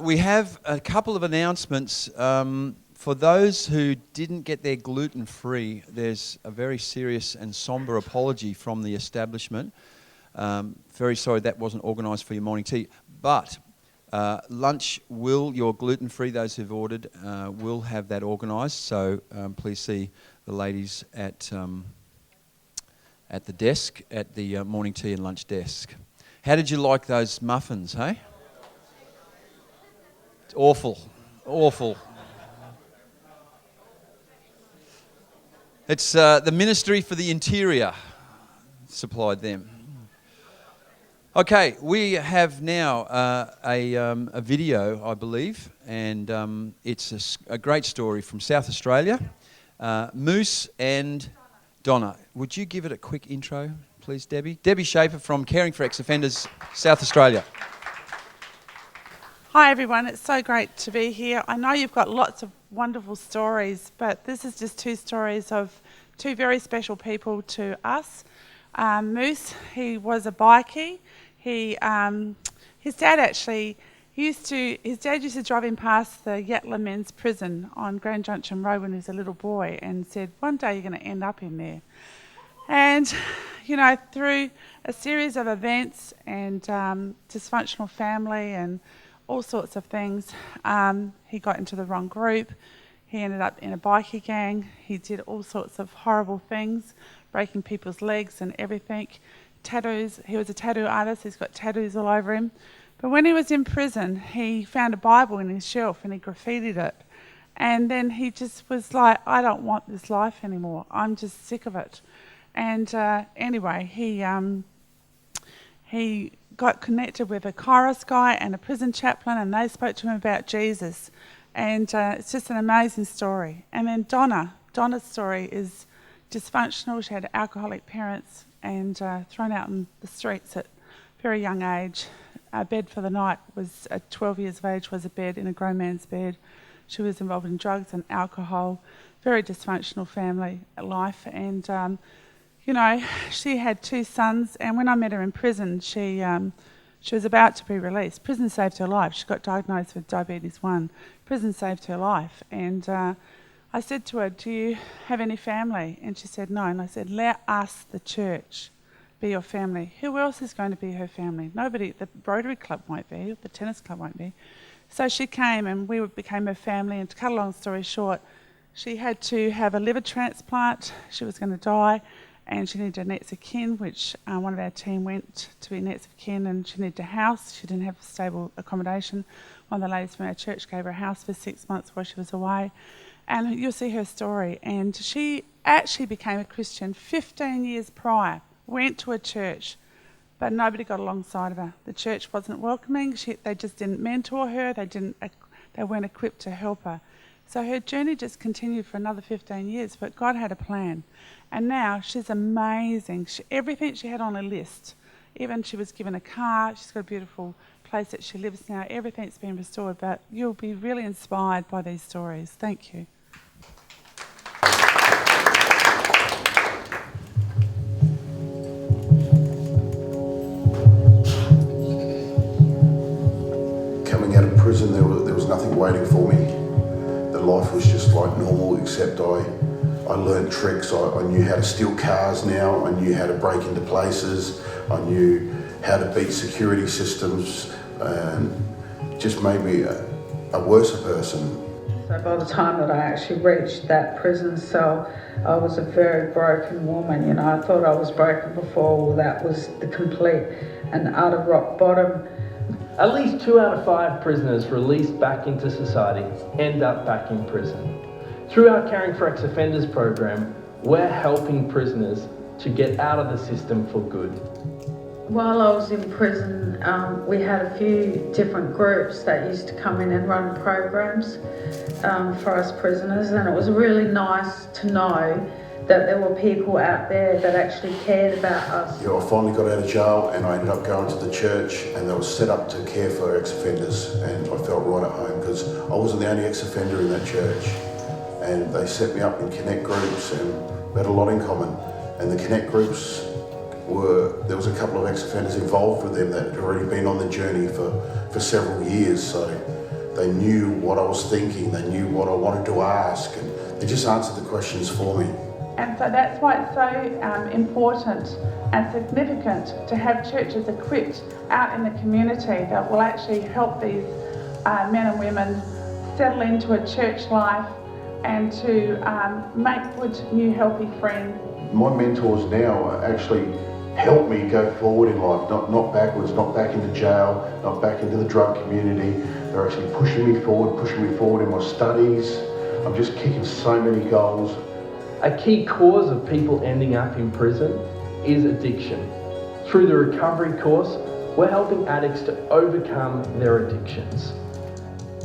we have a couple of announcements. For those who didn't get their gluten-free, there's a very serious and sombre apology from the establishment. Very sorry that wasn't organised for your morning tea. But lunch your gluten-free, those who've ordered, will have that organised. So please see the ladies at the desk, at the morning tea and lunch desk. How did you like those muffins, hey? It's awful. It's the Ministry for the Interior supplied them. Okay, we have now a video, I believe, and it's a great story from South Australia. Moose and Donna. Would you give it a quick intro, please, Debbie? Debbie Schaefer from Caring for Ex-Offenders, South Australia. Hi everyone, it's so great to be here. I know you've got lots of wonderful stories, but this is just two stories of two very special people to us. Moose, he was a bikie. His dad used to drive him past the Yatala Men's Prison on Grand Junction Road when he was a little boy and said, one day you're going to end up in there. And, you know, through a series of events and dysfunctional family and all sorts of things, he got into the wrong group. He ended up in a bikie gang. He did all sorts of horrible things, breaking people's legs and everything. Tattoos. He was a tattoo artist. He's got tattoos all over him. But when he was in prison, he found a Bible in his shelf and he graffitied it. And then he just was like, I don't want this life anymore. I'm just sick of it. And anyway, he got connected with a Kairos guy and a prison chaplain, and they spoke to him about Jesus. And it's just an amazing story. And then Donna's story is dysfunctional. She had alcoholic parents and thrown out in the streets at a very young age. Our bed for the night was, at 12 years of age, was a bed in a grown man's bed. She was involved in drugs and alcohol, very dysfunctional family life. And, you know, she had two sons, and when I met her in prison, she was about to be released. Prison saved her life. She got diagnosed with diabetes 1. Prison saved her life. And I said to her, do you have any family? And she said, no. And I said, let us, the church, be your family. Who else is going to be her family? Nobody. The Rotary Club won't be. The tennis club won't be. So she came and we became her family. And to cut a long story short, she had to have a liver transplant. She was going to die. And she needed a next of kin, which one of our team went to be next of kin, and she needed a house. She didn't have stable accommodation. One of the ladies from our church gave her a house for 6 months while she was away. And you'll see her story. And she actually became a Christian 15 years prior, went to a church, but nobody got alongside of her. The church wasn't welcoming. They just didn't mentor her. They weren't equipped to help her. So her journey just continued for another 15 years, but God had a plan. And now she's amazing. Everything she had on her list, even she was given a car, she's got a beautiful place that she lives now, everything's been restored, but you'll be really inspired by these stories. Thank you. Coming out of prison, there was nothing waiting for me. The life was just like normal, except I learned tricks. I knew how to steal cars now. I knew how to break into places. I knew how to beat security systems, and just made me a worse person. So by the time that I actually reached that prison cell, I was a very broken woman. You know, I thought I was broken before. Well, that was the complete and utter rock bottom. At least 2 out of 5 prisoners released back into society end up back in prison. Through our Caring for Ex-Offenders program, we're helping prisoners to get out of the system for good. While I was in prison, we had a few different groups that used to come in and run programs for us prisoners, and it was really nice to know that there were people out there that actually cared about us. Yeah, I finally got out of jail and I ended up going to the church, and they were set up to care for ex-offenders, and I felt right at home because I wasn't the only ex-offender in that church. And they set me up in connect groups, and we had a lot in common. And the connect groups there was a couple of ex-offenders involved with them that had already been on the journey for several years, so they knew what I was thinking, they knew what I wanted to ask, and they just answered the questions for me. And so that's why it's so important and significant to have churches equipped out in the community that will actually help these men and women settle into a church life and to make good, new, healthy friends. My mentors now actually help me go forward in life, not backwards, not back into jail, not back into the drug community. They're actually pushing me forward in my studies. I'm just kicking so many goals. A key cause of people ending up in prison is addiction. Through the recovery course, we're helping addicts to overcome their addictions.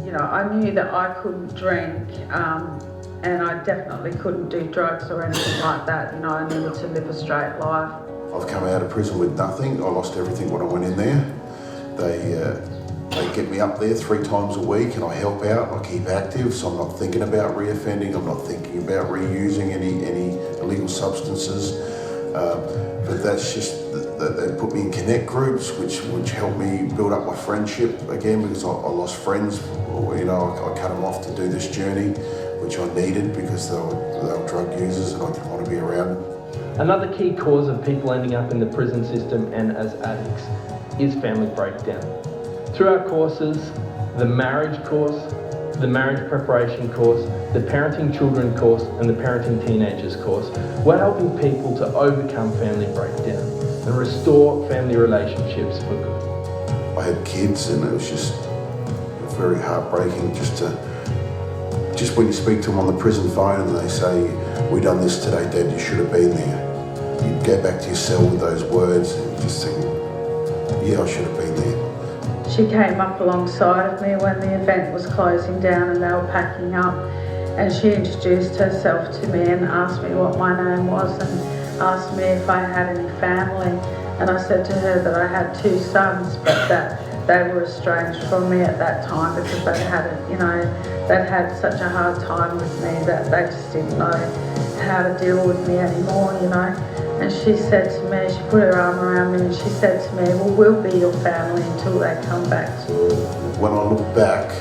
You know, I knew that I couldn't drink, and I definitely couldn't do drugs or anything like that. You know, I needed to live a straight life. I've come out of prison with nothing. I lost everything when I went in there. They get me up there 3 times a week and I help out, I keep active, so I'm not thinking about reoffending, I'm not thinking about reusing any illegal substances. But that's just, they put me in connect groups, which helped me build up my friendship again, because I lost friends. You know, I cut them off to do this journey, which I needed because they were drug users and I didn't want to be around them. Another key cause of people ending up in the prison system and as addicts is family breakdown. Through our courses, the marriage course, the marriage preparation course, the parenting children course and the parenting teenagers course, we're helping people to overcome family breakdown and restore family relationships for good. I had kids and it was just very heartbreaking just when you speak to them on the prison phone and they say, "We done this today, Dad, you should have been there." You'd go back to your cell with those words and just think, yeah, I should have been there. She came up alongside of me when the event was closing down and they were packing up, and she introduced herself to me and asked me what my name was and asked me if I had any family. And I said to her that I had 2 sons, but that they were estranged from me at that time because they'd had such a hard time with me that they just didn't know how to deal with me anymore, you know. And she said to me, she put her arm around me and she said to me, "Well, we'll be your family until they come back to you." When I look back,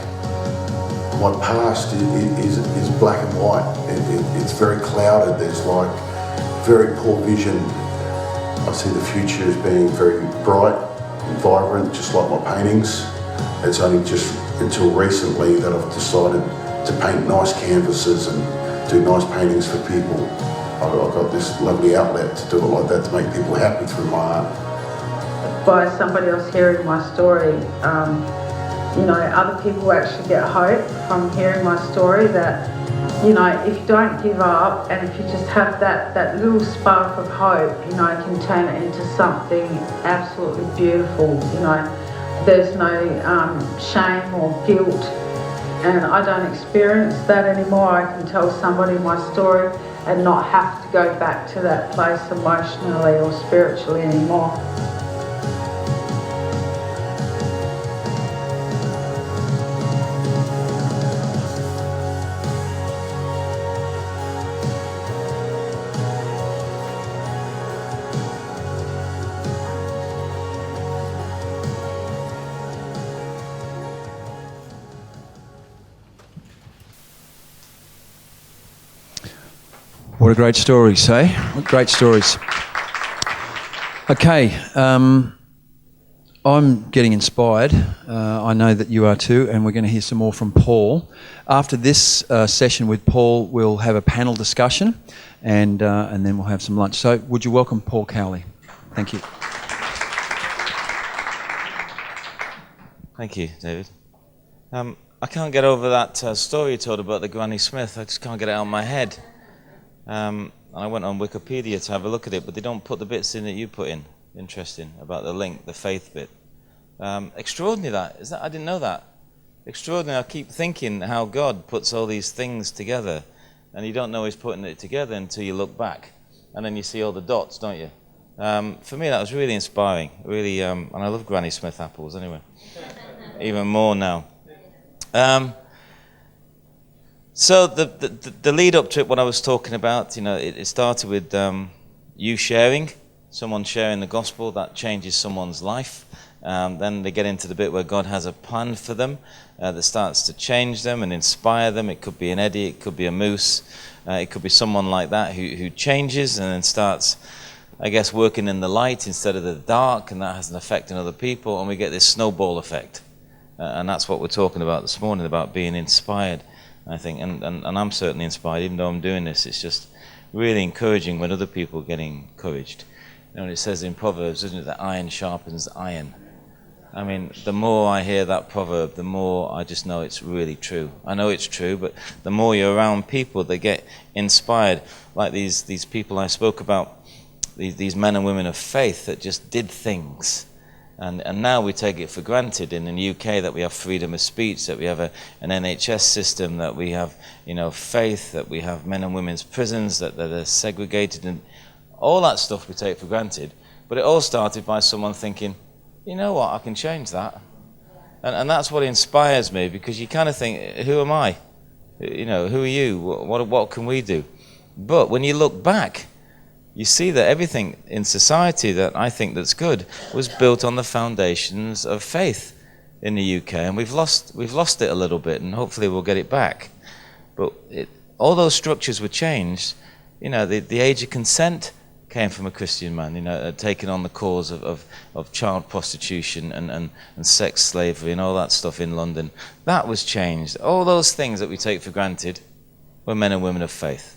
my past is black and white. It's very clouded. There's like very poor vision. I see the future as being very bright and vibrant, just like my paintings. It's only just until recently that I've decided to paint nice canvases and do nice paintings for people. I've got this lovely outlet to do it like that, to make people happy through my art. By somebody else hearing my story, you know, other people actually get hope from hearing my story that, you know, if you don't give up and if you just have that little spark of hope, you know, you can turn it into something absolutely beautiful. You know, there's no shame or guilt, and I don't experience that anymore. I can tell somebody my story and not have to go back to that place emotionally or spiritually anymore. What a great stories, eh? What great stories. Okay, I'm getting inspired. I know that you are too, and we're going to hear some more from Paul. After this session with Paul, we'll have a panel discussion, and then we'll have some lunch. So would you welcome Paul Cowley? Thank you. Thank you, David. I can't get over that story you told about the Granny Smith. I just can't get it out of my head. And I went on Wikipedia to have a look at it, but they don't put the bits in that you put in. Interesting, about the link, the faith bit. Extraordinary that. Is that? I didn't know that. Extraordinary. I keep thinking how God puts all these things together, and you don't know He's putting it together until you look back, and then you see all the dots, don't you? For me, that was really inspiring. Really, and I love Granny Smith apples anyway. Even more now. So the lead up to it, what I was talking about, you know, it started with you sharing someone sharing the gospel, that changes someone's life. Then they get into the bit where God has a plan for them that starts to change them and inspire them. It could be an Eddie, it could be a Moose, it could be someone like that who changes and then starts, I guess, working in the light instead of the dark, and that has an effect on other people, and we get this snowball effect. And that's what we're talking about this morning, about being inspired, I think. And I'm certainly inspired, even though I'm doing this. It's just really encouraging when other people get encouraged. You know, and it says in Proverbs, isn't it, that iron sharpens iron. I mean, the more I hear that proverb, the more I just know it's really true. I know it's true, but the more you're around people that get inspired, like these people I spoke about, these men and women of faith that just did things. And now we take it for granted in the UK that we have freedom of speech, that we have an NHS system, that we have, you know, faith, that we have men and women's prisons, that are segregated, and all that stuff we take for granted. But it all started by someone thinking, you know what, I can change that. And that's what inspires me, because you kind of think, who am I? You know, who are you? What can we do? But when you look back, you see that everything in society that I think that's good was built on the foundations of faith in the UK, and we've lost it a little bit, and hopefully we'll get it back. But all those structures were changed. You know, the age of consent came from a Christian man, you know, taking on the cause of child prostitution and sex slavery and all that stuff in London. That was changed. All those things that we take for granted were men and women of faith.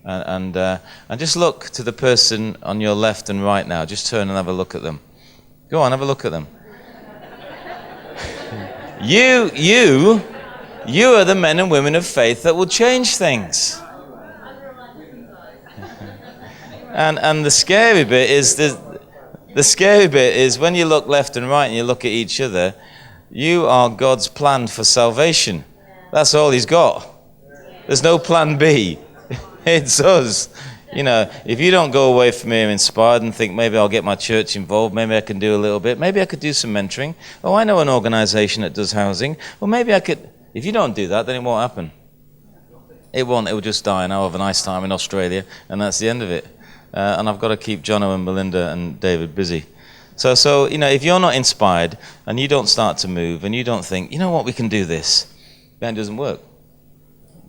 And just look to the person on your left and right now. Just turn and have a look at them. Go on, have a look at them. You are the men and women of faith that will change things. And the scary bit is when you look left and right and you look at each other, you are God's plan for salvation. That's all he's got. There's no plan B. It's us. You know, if you don't go away from here inspired and think, maybe I'll get my church involved, maybe I can do a little bit, maybe I could do some mentoring. Oh, I know an organization that does housing. Well, maybe I could. If you don't do that, then it won't happen. It won't. It will just die, and I'll have a nice time in Australia, and that's the end of it. And I've got to keep Jono and Melinda and David busy. So you know, if you're not inspired and you don't start to move and you don't think, you know what, we can do this, then it doesn't work.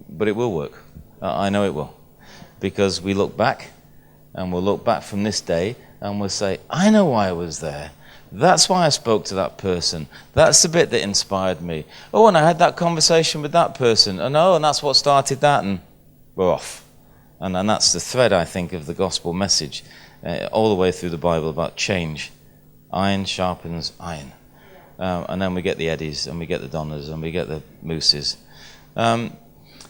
But it will work. I know it will. Because we look back, and we'll look back from this day, and we'll say, I know why I was there. That's why I spoke to that person. That's the bit that inspired me. Oh, and I had that conversation with that person. And oh, and that's what started that, and we're off. And that's the thread, I think, of the gospel message, all the way through the Bible, about change. Iron sharpens iron. And then we get the Eddies, and we get the Donners, and we get the Mooses.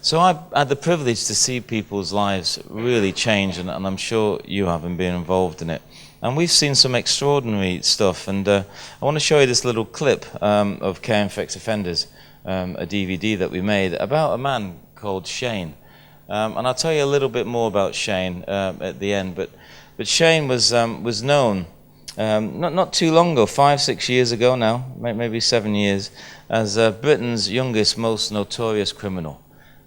So I had the privilege to see people's lives really change, and I'm sure you have in being involved in it. And we've seen some extraordinary stuff, and I want to show you this little clip of Caring for Ex-Offenders, a DVD that we made about a man called Shane. And I'll tell you a little bit more about Shane at the end, but Shane was known not too long ago, 5-6 years ago now, maybe 7 years, as Britain's youngest, most notorious criminal.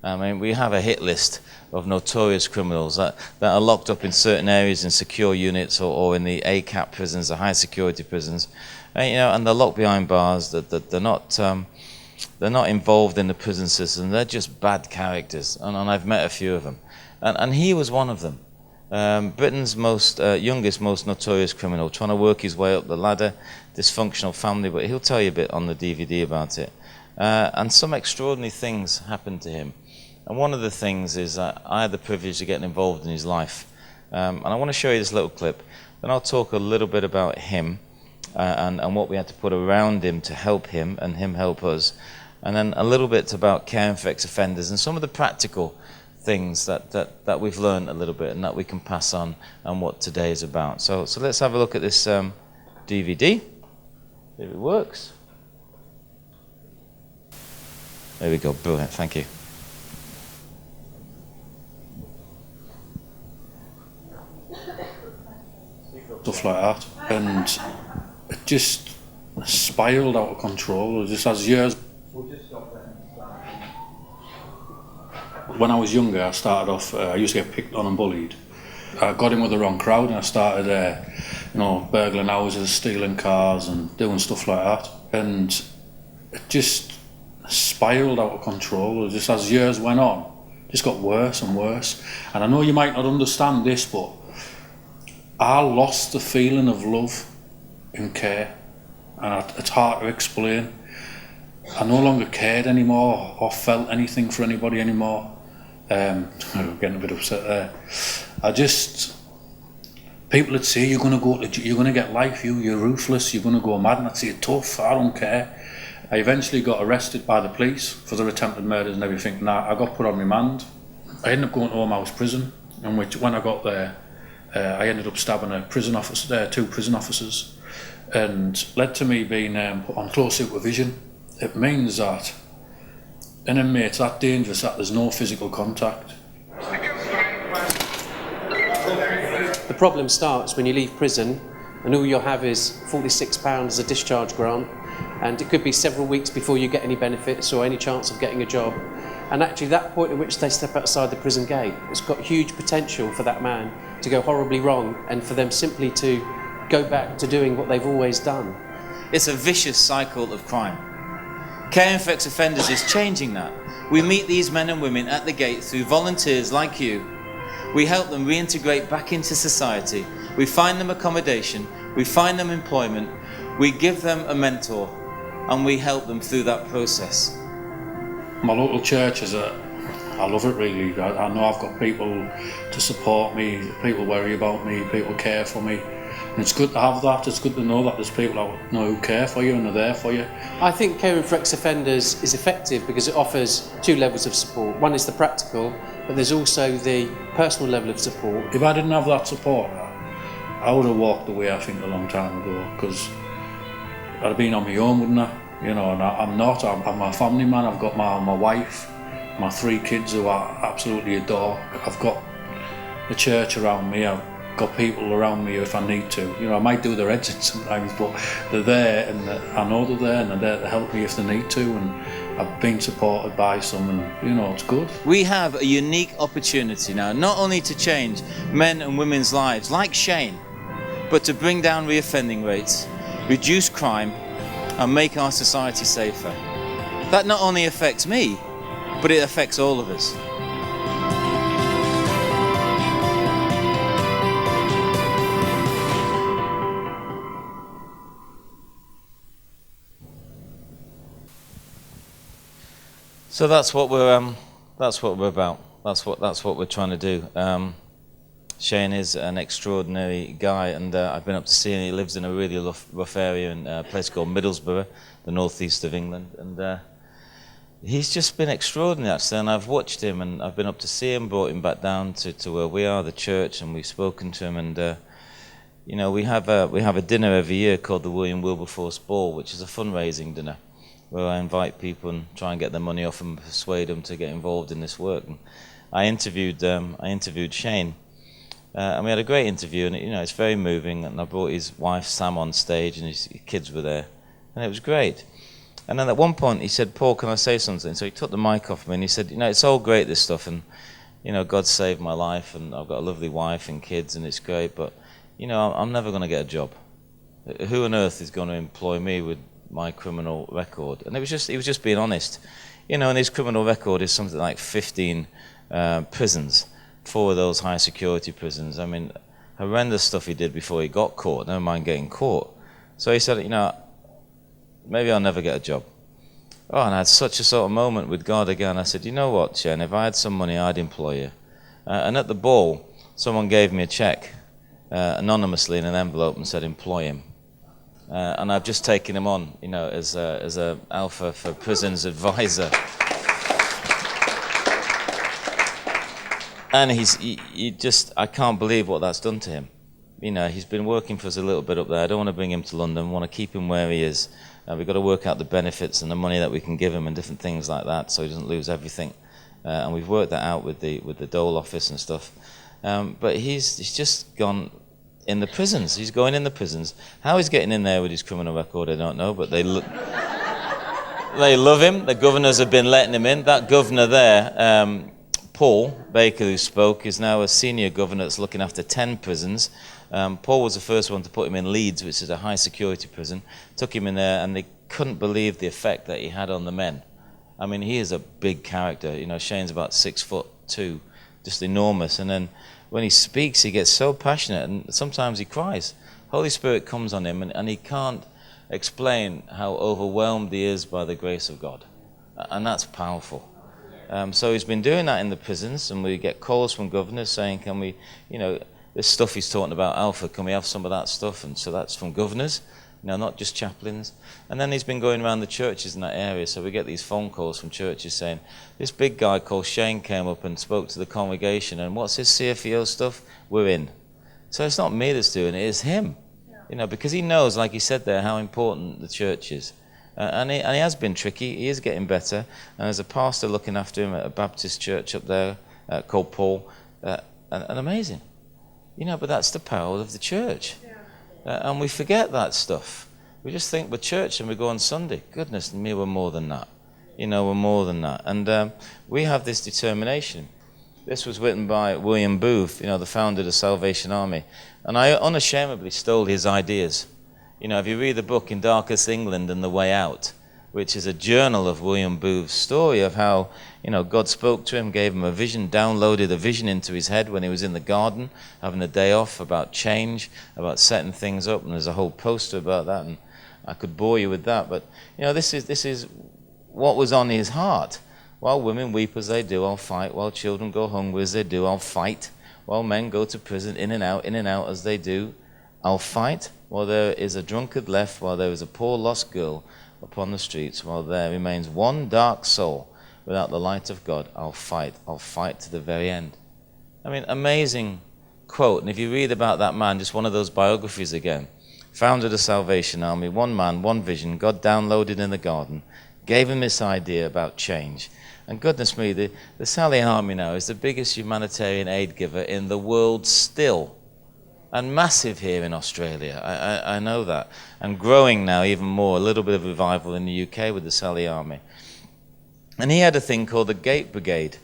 I mean, we have a hit list of notorious criminals that are locked up in certain areas in secure units or in the ACAP prisons, the high security prisons, and, you know, and they're locked behind bars. That they're not involved in the prison system. They're just bad characters, and I've met a few of them, and he was one of them. Britain's youngest, most notorious criminal, trying to work his way up the ladder, dysfunctional family, but he'll tell you a bit on the DVD about it. And some extraordinary things happened to him. And one of the things is I had the privilege of getting involved in his life. And I want to show you this little clip. Then I'll talk a little bit about him and what we had to put around him to help him and him help us. And then a little bit about caring for ex-offenders and some of the practical things that we've learned a little bit and that we can pass on and what today is about. So let's have a look at this DVD. If it works. There we go, brilliant, thank you. Stuff like that, and it just spiraled out of control, just as years. When I was younger, I started off, I used to get picked on and bullied, I got in with the wrong crowd and I started, you know, burgling houses, stealing cars and doing stuff like that. And it just spiraled out of control. Just as years went on, it just got worse and worse. And I know you might not understand this, but I lost the feeling of love and care. And it's hard to explain. I no longer cared anymore or felt anything for anybody anymore. I'm getting a bit upset there. People would say you're going to get life, you're ruthless, you're going to go mad, and I'd say you're tough, I don't care. I eventually got arrested by the police for the attempted murders and everything. I got put on remand. I ended up going to Home House Prison, in which when I got there, I ended up stabbing two prison officers, and led to me being put on close supervision. It means that an inmate's that dangerous that there's no physical contact. The problem starts when you leave prison and all you'll have is £46 as a discharge grant, and it could be several weeks before you get any benefits or any chance of getting a job. And actually that point at which they step outside the prison gate, it's got huge potential for that man to go horribly wrong and for them simply to go back to doing what they've always done. It's a vicious cycle of crime. Caring for ex-offenders is changing that. We meet these men and women at the gate through volunteers like you. We help them reintegrate back into society. We find them accommodation. We find them employment. We give them a mentor, and we help them through that process. My local church I love it really. I know I've got people to support me, people worry about me, people care for me. And it's good to have that. It's good to know that there's people out know who care for you and are there for you. I think caring for ex-offenders is effective because it offers two levels of support. One is the practical, but there's also the personal level of support. If I didn't have that support, I would have walked away, I think, a long time ago, because I'd have been on my own, wouldn't I? You know, and I'm not. I'm a family man. I've got my wife, my 3 kids who I absolutely adore. I've got the church around me. I've got people around me if I need to. You know, I might do their heads in sometimes, but they're there, and I know they're there, and they're there to help me if they need to, and I've been supported by some, and you know, it's good. We have a unique opportunity now, not only to change men and women's lives, like Shane, but to bring down reoffending rates, reduce crime, and make our society safer. That not only affects me, but it affects all of us. So that's what we're about. That's what we're trying to do. Shane is an extraordinary guy, and I've been up to see him. He lives in a really rough area in a place called Middlesbrough, the northeast of England, and he's just been extraordinary actually. And I've watched him, and I've been up to see him, brought him back down to where we are, the church, and we've spoken to him. And you know, we have a dinner every year called the William Wilberforce Ball, which is a fundraising dinner, where I invite people and try and get their money off and persuade them to get involved in this work. And I interviewed Shane, and we had a great interview, and you know, it's very moving. And I brought his wife Sam on stage, and his kids were there, and it was great. And then at one point he said, "Paul, can I say something?" So he took the mic off me and he said, "You know, it's all great, this stuff, and you know, God saved my life, and I've got a lovely wife and kids, and it's great, but you know, I'm never going to get a job. Who on earth is going to employ me with my criminal record?" And he was just being honest, you know. And his criminal record is something like 15 prisons, 4 of those high security prisons. I mean, horrendous stuff he did before he got caught, never mind getting caught. So he said, you know, maybe I'll never get a job. Oh, and I had such a sort of moment with God again. I said, you know what, Shane, if I had some money, I'd employ you. And at the ball, someone gave me a check anonymously in an envelope and said, employ him. And I've just taken him on, you know, as a Alpha for Prisons advisor. And I can't believe what that's done to him. You know, he's been working for us a little bit up there. I don't want to bring him to London. I want to keep him where he is. We've got to work out the benefits and the money that we can give him and different things like that, so he doesn't lose everything. And we've worked that out with the Dole office and stuff. But he's just gone in the prisons. He's going in the prisons. How he's getting in there with his criminal record, I don't know, but they love him. The governors have been letting him in. That governor there, Paul Baker, who spoke, is now a senior governor that's looking after 10 prisons. Paul was the first one to put him in Leeds, which is a high security prison. Took him in there, and they couldn't believe the effect that he had on the men. I mean, he is a big character. You know, Shane's about 6'2", just enormous. And then when he speaks, he gets so passionate, and sometimes he cries. Holy Spirit comes on him, and he can't explain how overwhelmed he is by the grace of God. And that's powerful. So he's been doing that in the prisons, and we get calls from governors saying, can we, you know, this stuff he's talking about, Alpha, can we have some of that stuff? And so that's from governors, you know, not just chaplains. And then he's been going around the churches in that area, so we get these phone calls from churches saying, this big guy called Shane came up and spoke to the congregation, and what's his CFEO stuff? We're in. So it's not me that's doing it, it's him. You know, because he knows, like he said there, how important the church is. And he has been tricky. He is getting better. And there's a pastor looking after him at a Baptist church up there called Paul. And amazing. You know, but that's the power of the church. And we forget that stuff. We just think we're church and we go on Sunday. Goodness me, we're more than that. You know, we're more than that. And we have this determination. This was written by William Booth, you know, the founder of the Salvation Army. And I unashamedly stole his ideas. You know, if you read the book In Darkest England and the Way Out, which is a journal of William Booth's story of how, you know, God spoke to him, gave him a vision, downloaded a vision into his head when he was in the garden, having a day off, about change, about setting things up, and there's a whole poster about that, and I could bore you with that, but, you know, this is what was on his heart. While women weep as they do, I'll fight. While children go hungry as they do, I'll fight. While men go to prison in and out as they do, I'll fight. While there is a drunkard left, while there is a poor lost girl upon the streets, while there remains one dark soul without the light of God, I'll fight to the very end. I mean, amazing quote. And if you read about that man, just one of those biographies again, founded the Salvation Army, one man, one vision, God downloaded in the garden, gave him this idea about change. And goodness me, the Sally Army now is the biggest humanitarian aid giver in the world still. And massive here in Australia, I know that. And growing now even more, a little bit of revival in the UK with the Sally Army. And he had a thing called the Gate Brigade,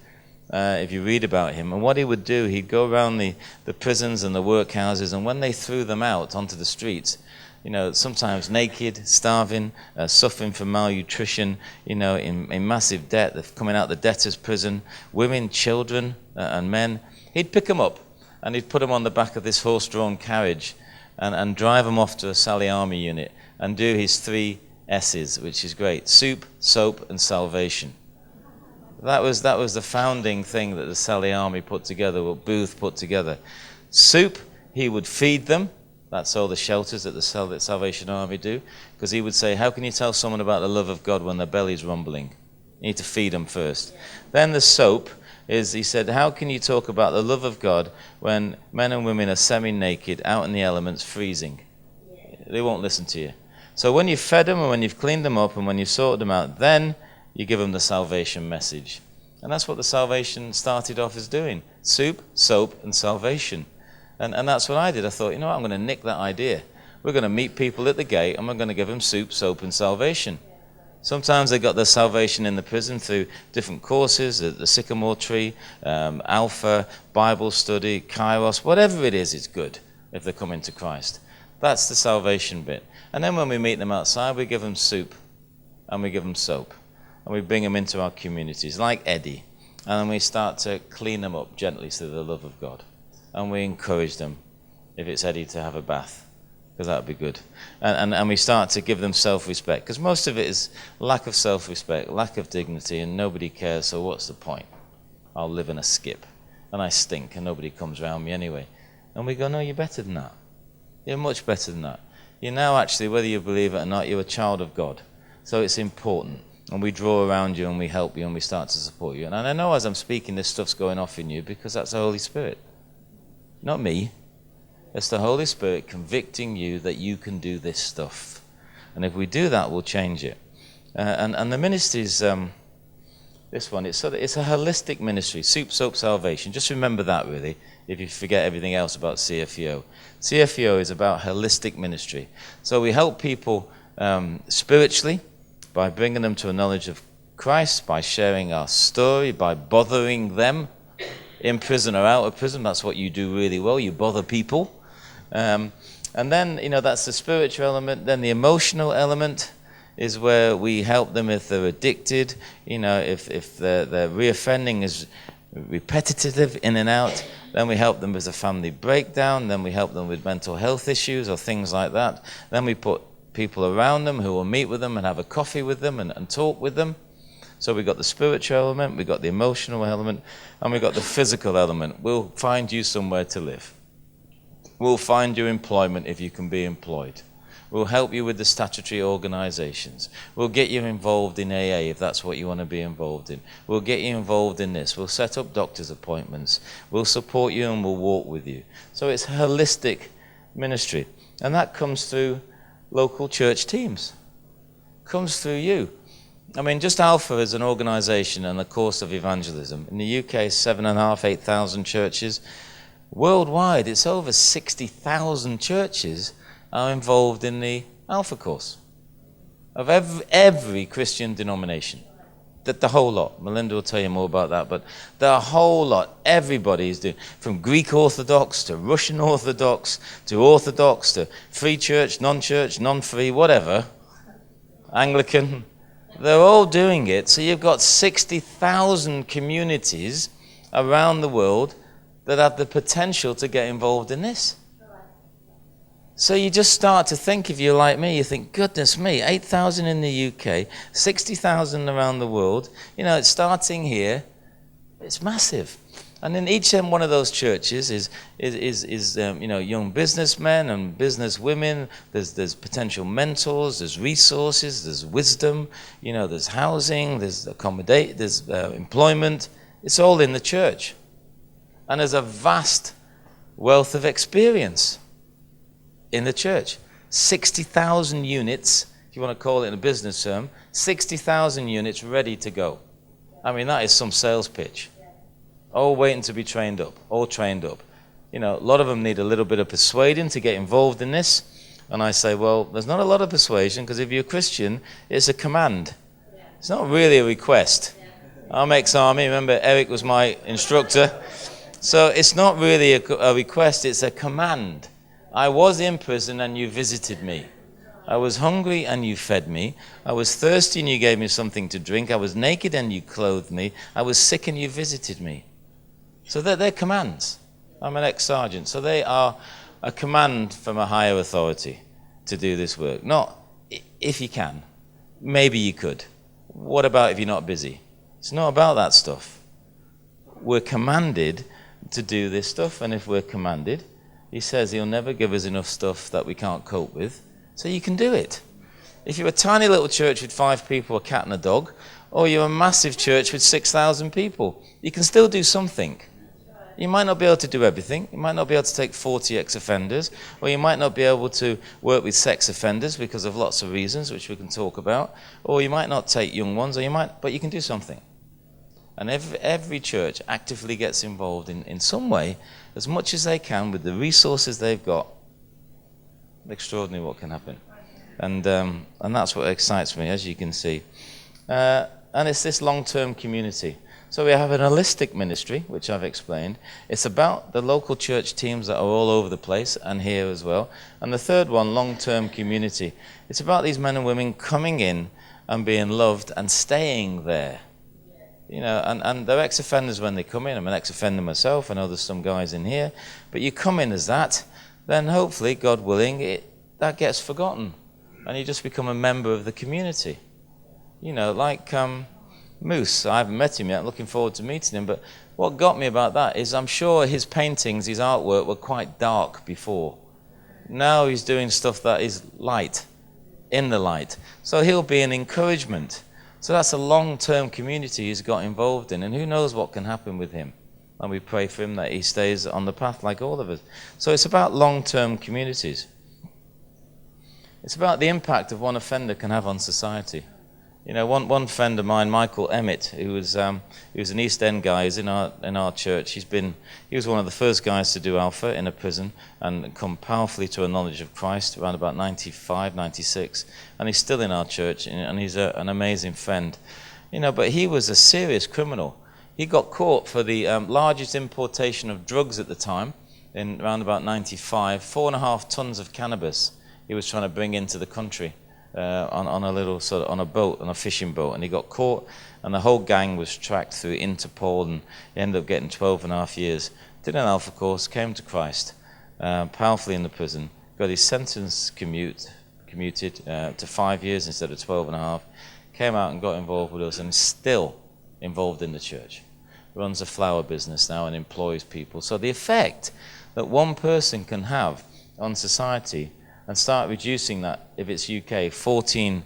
if you read about him. And what he would do, he'd go around the prisons and the workhouses, and when they threw them out onto the streets, you know, sometimes naked, starving, suffering from malnutrition, you know, in massive debt, they're coming out the debtor's prison, women, children, and men, he'd pick them up. And he'd put them on the back of this horse-drawn carriage and drive them off to a Sally Army unit and do his 3 S's, which is great: soup, soap, and salvation. That was the founding thing that the Sally Army put together, what Booth put together. Soup, he would feed them. That's all the shelters that the Salvation Army do. Because he would say, how can you tell someone about the love of God when their belly's rumbling? You need to feed them first. Then the soap is, he said, how can you talk about the love of God when men and women are semi-naked, out in the elements, freezing? They won't listen to you. So when you've fed them and when you've cleaned them up and when you've sorted them out, then you give them the salvation message. And that's what the salvation started off as doing. Soup, soap, and salvation. And that's what I did. I thought, you know what, I'm going to nick that idea. We're going to meet people at the gate and we're going to give them soup, soap, and salvation. Sometimes they got their salvation in the prison through different courses, the sycamore tree, Alpha, Bible study, Kairos, whatever it is, it's good if they're coming to Christ. That's the salvation bit. And then when we meet them outside, we give them soup and we give them soap. And we bring them into our communities, like Eddie. And then we start to clean them up gently through the love of God. And we encourage them, if it's Eddie, to have a bath, because that would be good. And we start to give them self-respect, because most of it is lack of self-respect, lack of dignity, and nobody cares, so what's the point? I'll live in a skip, and I stink, and nobody comes around me anyway. And we go, no, you're better than that. You're much better than that. You're now actually, whether you believe it or not, you're a child of God. So it's important. And we draw around you, and we help you, and we start to support you. And I know as I'm speaking, this stuff's going off in you, because that's the Holy Spirit. Not me. It's the Holy Spirit convicting you that you can do this stuff. And if we do that, we'll change it. And the ministry's, this one, it's a holistic ministry, soup, soap, salvation. Just remember that, really, if you forget everything else about CFEO. CFEO is about holistic ministry. So we help people spiritually by bringing them to a knowledge of Christ, by sharing our story, by bothering them in prison or out of prison. That's what you do really well. You bother people. And then, that's the spiritual element. Then the emotional element is where we help them if they're addicted, if their reoffending is repetitive in and out. Then we help them with a family breakdown. Then we help them with mental health issues or things like that. Then we put people around them who will meet with them and have a coffee with them and talk with them. So we've got the spiritual element, we've got the emotional element, and we've got the physical element. We'll find you somewhere to live. We'll find you employment if you can be employed. We'll help you with the statutory organisations. We'll get you involved in AA if that's what you want to be involved in. We'll get you involved in this. We'll set up doctor's appointments. We'll support you and we'll walk with you. So it's holistic ministry. And that comes through local church teams. Comes through you. I mean, just Alpha as an organisation and the course of evangelism. In the UK, 7,500, 8,000 churches. Worldwide, it's over 60,000 churches are involved in the Alpha course of every Christian denomination. The whole lot. Melinda will tell you more about that, but the whole lot, everybody is doing, from Greek Orthodox to Russian Orthodox to free church, non-free, whatever, Anglican, they're all doing it. So you've got 60,000 communities around the world that have the potential to get involved in this. So you just start to think, if you're like me, you think, goodness me, 8,000 in the UK, 60,000 around the world, it's starting here, it's massive. And in each and one of those churches is young businessmen and businesswomen, there's potential mentors, there's resources, there's wisdom, there's housing, there's there's employment, it's all in the church. And there's a vast wealth of experience in the church. 60,000 units, if you want to call it in a business term, 60,000 units ready to go. I mean, that is some sales pitch. All waiting to be trained up, all trained up. A lot of them need a little bit of persuading to get involved in this. And I say, well, there's not a lot of persuasion, because if you're a Christian, it's a command. It's not really a request. I'm ex-army, remember Eric was my instructor. So it's not really a request, it's a command. I was in prison and you visited me. I was hungry and you fed me. I was thirsty and you gave me something to drink. I was naked and you clothed me. I was sick and you visited me. So they're commands. I'm an ex-sergeant. So they are a command from a higher authority to do this work. Not if you can. Maybe you could. What about if you're not busy? It's not about that stuff. We're commanded to do this stuff, and if we're commanded, he says he'll never give us enough stuff that we can't cope with, so you can do it. If you're a tiny little church with 5 people, a cat and a dog, or you're a massive church with 6,000 people, you can still do something. You might not be able to do everything. You might not be able to take 40 ex-offenders, or you might not be able to work with sex offenders because of lots of reasons, which we can talk about, or you might not take young ones, but you can do something. And every church actively gets involved in some way, as much as they can, with the resources they've got. Extraordinary what can happen. And that's what excites me, as you can see. And it's this long-term community. So we have an holistic ministry, which I've explained. It's about the local church teams that are all over the place, and here as well. And the third one, long-term community. It's about these men and women coming in and being loved and staying there. And they're ex-offenders when they come in. I'm an ex-offender myself. I know there's some guys in here. But you come in as that, then hopefully, God willing, that gets forgotten. And you just become a member of the community. Like Moose. I haven't met him yet. Looking forward to meeting him. But what got me about that is I'm sure his paintings, his artwork were quite dark before. Now he's doing stuff that is light, in the light. So he'll be an encouragement. So that's a long-term community he's got involved in, and who knows what can happen with him. And we pray for him that he stays on the path like all of us. So it's about long-term communities. It's about the impact of one offender can have on society. One friend of mine, Michael Emmett, who was an East End guy, is in our church. He was one of the first guys to do Alpha in a prison and come powerfully to a knowledge of Christ around about 95, 96. And he's still in our church, and he's an amazing friend. But he was a serious criminal. He got caught for the largest importation of drugs at the time, in around about 95, 4.5 tons of cannabis he was trying to bring into the country on a little sort of, on a boat, on a fishing boat, and he got caught, and the whole gang was tracked through Interpol, and he ended up getting 12.5 years. Did an Alpha course, came to Christ, powerfully in the prison, got his sentence commuted to 5 years instead of 12.5, came out and got involved with us, and is still involved in the church. Runs a flower business now and employs people. So the effect that one person can have on society, and start reducing that, if it's UK, 14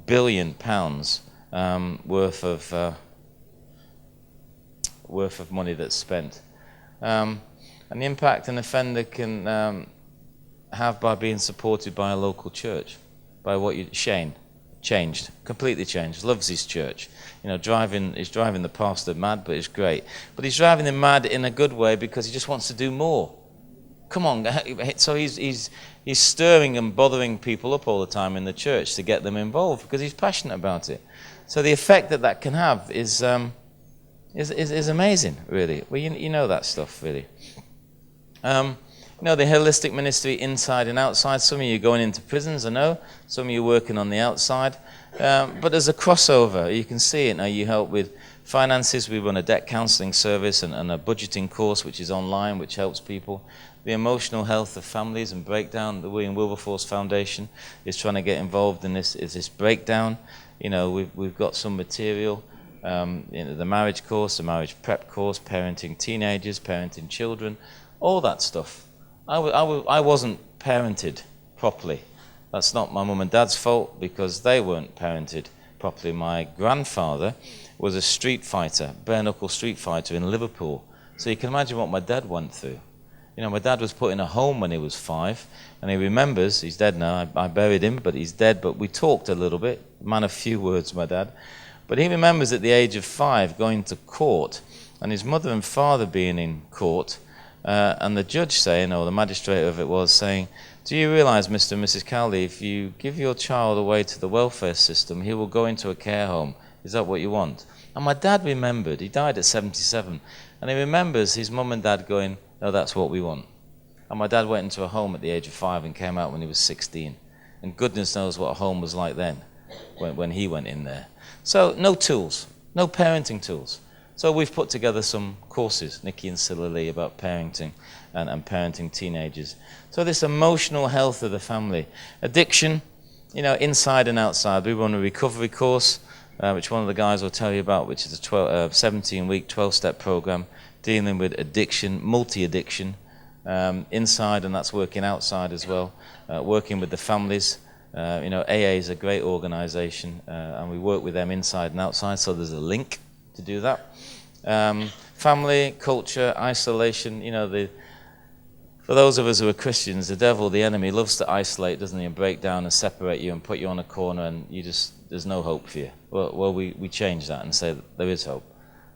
billion pounds worth of money that's spent. And the impact an offender can have by being supported by a local church, by what Shane changed, completely changed, loves his church. He's driving the pastor mad, but it's great. But he's driving him mad in a good way because he just wants to do more. Come on, so he's stirring and bothering people up all the time in the church to get them involved because he's passionate about it. So the effect that can have is amazing, really. Well, you know that stuff, really. The holistic ministry inside and outside. Some of you are going into prisons, I know. Some of you are working on the outside. But there's a crossover. You can see it now. You help with finances. We run a debt counselling service and a budgeting course, which is online, which helps people. The emotional health of families and breakdown. The William Wilberforce Foundation is trying to get involved in this breakdown. We've got some material. The marriage course, the marriage prep course, parenting teenagers, parenting children, all that stuff. I wasn't parented properly. That's not my mum and dad's fault because they weren't parented properly. My grandfather was a street fighter, bare-knuckle street fighter in Liverpool. So you can imagine what my dad went through. My dad was put in a home when he was 5, and he remembers, he's dead now, I buried him, but he's dead, but we talked a little bit, man of few words, my dad. But he remembers at the age of 5 going to court, and his mother and father being in court, and the judge saying, or the magistrate of it was saying, do you realise, Mr. and Mrs. Cowley, if you give your child away to the welfare system, he will go into a care home. Is that what you want? And my dad remembered, he died at 77, and he remembers his mum and dad going, no, that's what we want. And my dad went into a home at the age of 5 and came out when he was 16. And goodness knows what a home was like then, when he went in there. So no tools, no parenting tools. So we've put together some courses, Nikki and Cilla Lee, about parenting and parenting teenagers. So this emotional health of the family. Addiction, inside and outside. We run a recovery course, which one of the guys will tell you about, which is a 17-week, 12-step program dealing with addiction, multi-addiction, inside, and that's working outside as well, working with the families. AA is a great organisation, and we work with them inside and outside, so there's a link to do that. Family, culture, isolation, for those of us who are Christians, the devil, the enemy, loves to isolate, doesn't he, and break down and separate you and put you on a corner, and there's no hope for you. Well, we change that and say that there is hope.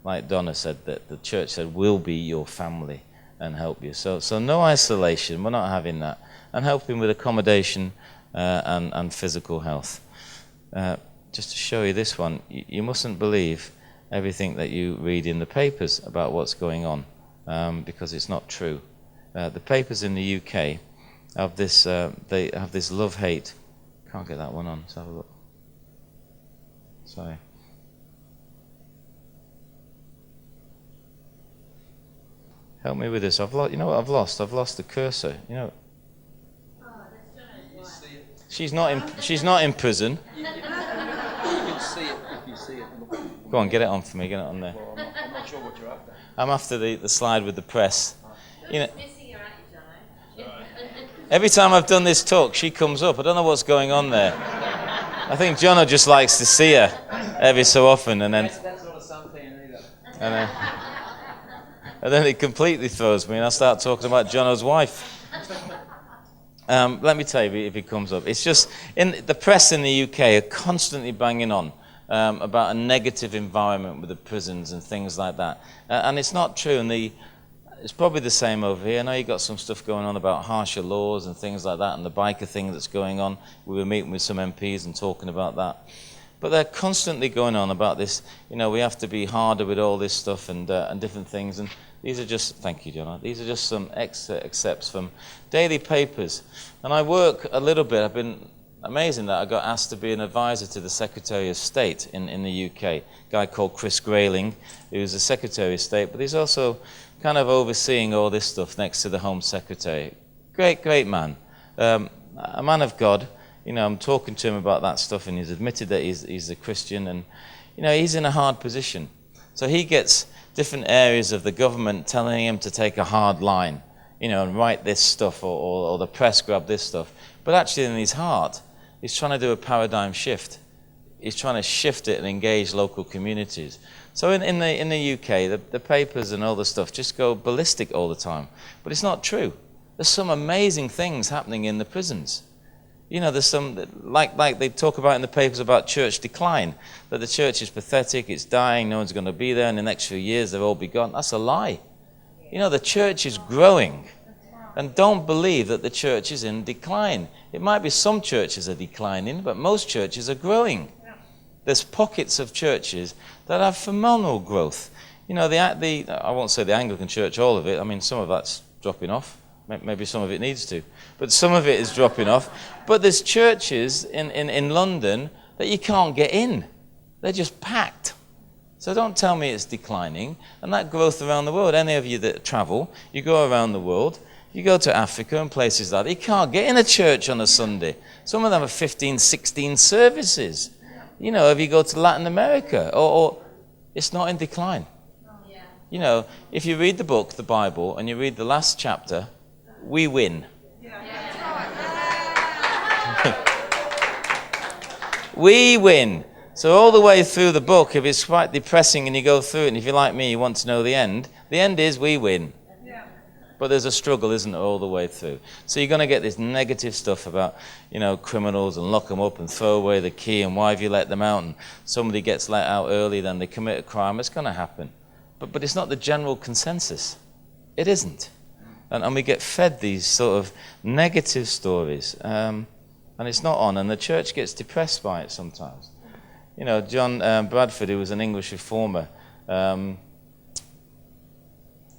Like Donna said, that the church said, we'll be your family and help you. So no isolation, we're not having that. And helping with accommodation and physical health. Just to show you this one, you mustn't believe everything that you read in the papers about what's going on, because it's not true. The papers in the UK have this, they have this love-hate. Can't get that one on, let's have a look. Sorry. Help me with this. I've lost. You know what I've lost? I've lost the cursor. She's not in prison. You can see it if you see it. Go on, get it on for me. Get it on there. Well, I'm not sure what you're after. I'm after the slide with the press. Every time I've done this talk, she comes up. I don't know what's going on there. I think Jono just likes to see her every so often, and then. That's not a suntan either. And then it completely throws me, and I start talking about Jono's wife. Let me tell you if it comes up. It's just, in the press in the UK are constantly banging on about a negative environment with the prisons and things like that. And it's not true, and it's probably the same over here. I know you've got some stuff going on about harsher laws and things like that, and the biker thing that's going on. We were meeting with some MPs and talking about that. But they're constantly going on about this, we have to be harder with all this stuff and different things. And these are just, thank you, John, these are just some excerpts from daily papers. And I work a little bit, I've been amazing that I got asked to be an advisor to the Secretary of State in the UK, a guy called Chris Grayling, who's the Secretary of State, but he's also kind of overseeing all this stuff next to the Home Secretary. Great man, a man of God. I'm talking to him about that stuff, and he's admitted that he's a Christian, and he's in a hard position. So he gets different areas of the government telling him to take a hard line, and write this stuff, or the press grab this stuff. But actually in his heart, he's trying to do a paradigm shift. He's trying to shift it and engage local communities. So in the UK, the papers and all the stuff just go ballistic all the time. But it's not true. There's some amazing things happening in the prisons. There's some, like they talk about in the papers about church decline, that the church is pathetic, it's dying, no one's going to be there, in the next few years they'll all be gone. That's a lie. The church is growing. And don't believe that the church is in decline. It might be some churches are declining, but most churches are growing. There's pockets of churches that have phenomenal growth. I won't say the Anglican Church, all of it. I mean, some of that's dropping off. Maybe some of it needs to. But some of it is dropping off. But there's churches in London that you can't get in. They're just packed. So don't tell me it's declining. And that growth around the world, any of you that travel, you go around the world, you go to Africa and places like that, you can't get in a church on a Sunday. Some of them have 15, 16 services. If you go to Latin America, or it's not in decline. If you read the book, the Bible, and you read the last chapter, we win. We win. So all the way through the book, if it's quite depressing and you go through it, and if you're like me, you want to know the end is we win. But there's a struggle, isn't it, all the way through. So you're going to get this negative stuff about, criminals and lock them up and throw away the key and why have you let them out, and somebody gets let out early, then they commit a crime. It's going to happen. But it's not the general consensus. It isn't. And we get fed these sort of negative stories. And it's not on, and the church gets depressed by it sometimes. John Bradford, who was an English reformer,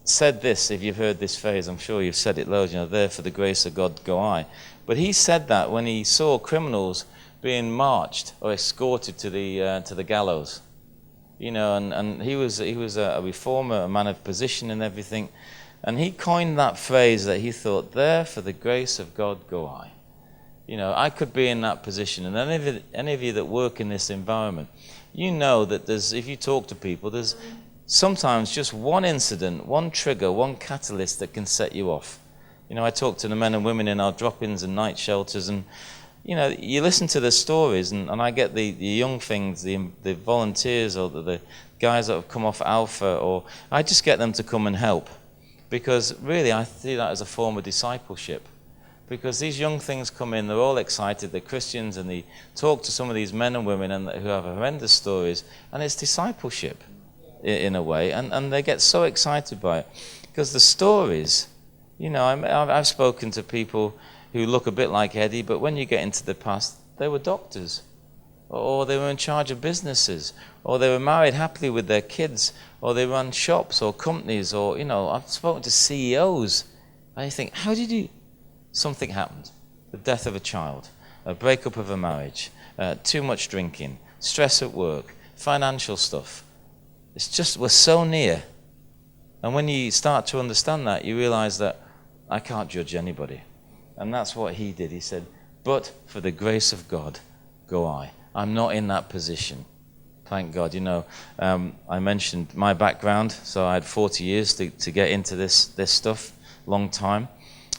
said this, if you've heard this phrase, I'm sure you've said it loads, there for the grace of God go I. But he said that when he saw criminals being marched or escorted to the gallows. And he was a reformer, a man of position and everything. And he coined that phrase that he thought, there for the grace of God go I. I could be in that position. And any of you that work in this environment, that if you talk to people, there's sometimes just one incident, one trigger, one catalyst that can set you off. I talk to the men and women in our drop-ins and night shelters, and you listen to the stories, and I get the young things, the volunteers, or the guys that have come off Alpha, or I just get them to come and help. Because really, I see that as a form of discipleship. Because these young things come in, they're all excited, they're Christians, and they talk to some of these men and women who have horrendous stories, and it's discipleship in a way, and they get so excited by it. Because the stories, I've spoken to people who look a bit like Eddie, but when you get into the past, they were doctors, or they were in charge of businesses, or they were married happily with their kids, or they ran shops or companies, or, I've spoken to CEOs, and you think, how did you... Something happened. The death of a child, a breakup of a marriage, too much drinking, stress at work, financial stuff. It's just, we're so near. And when you start to understand that, you realize that I can't judge anybody. And that's what he did. He said, but for the grace of God, go I. I'm not in that position. Thank God. I mentioned my background, so I had 40 years to get into this stuff, long time.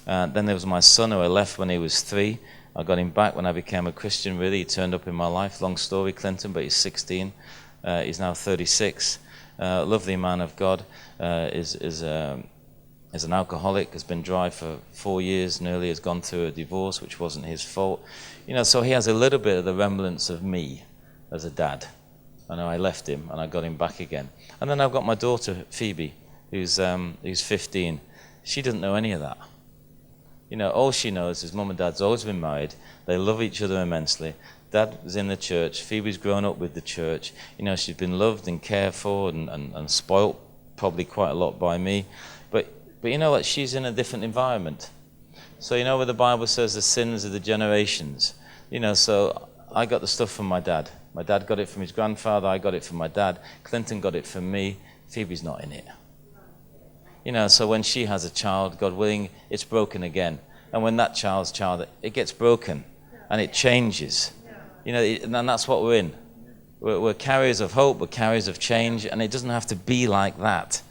Then there was my son, who I left when he was 3. I got him back when I became a Christian, really. He turned up in my life. Long story, Clinton, but he's 16. He's now 36. Lovely man of God. Is an alcoholic, has been dry for 4 years nearly, has gone through a divorce, which wasn't his fault. So he has a little bit of the remnants of me as a dad. I know I left him and I got him back again. And then I've got my daughter, Phoebe, who's 15. She doesn't know any of that. All she knows is mum and dad's always been married. They love each other immensely. Dad was in the church. Phoebe's grown up with the church. You know, she's been loved and cared for and spoilt probably quite a lot by me. But you know what? She's in a different environment. So you know where the Bible says the sins of the generations? You know, so I got the stuff from my dad. My dad got it from his grandfather. I got it from my dad. Clinton got it from me. Phoebe's not in it. You know, so when she has a child, God willing, it's broken again. And when that child's child, it gets broken and it changes. You know, and that's what we're in. We're carriers of hope, we're carriers of change, and it doesn't have to be like that.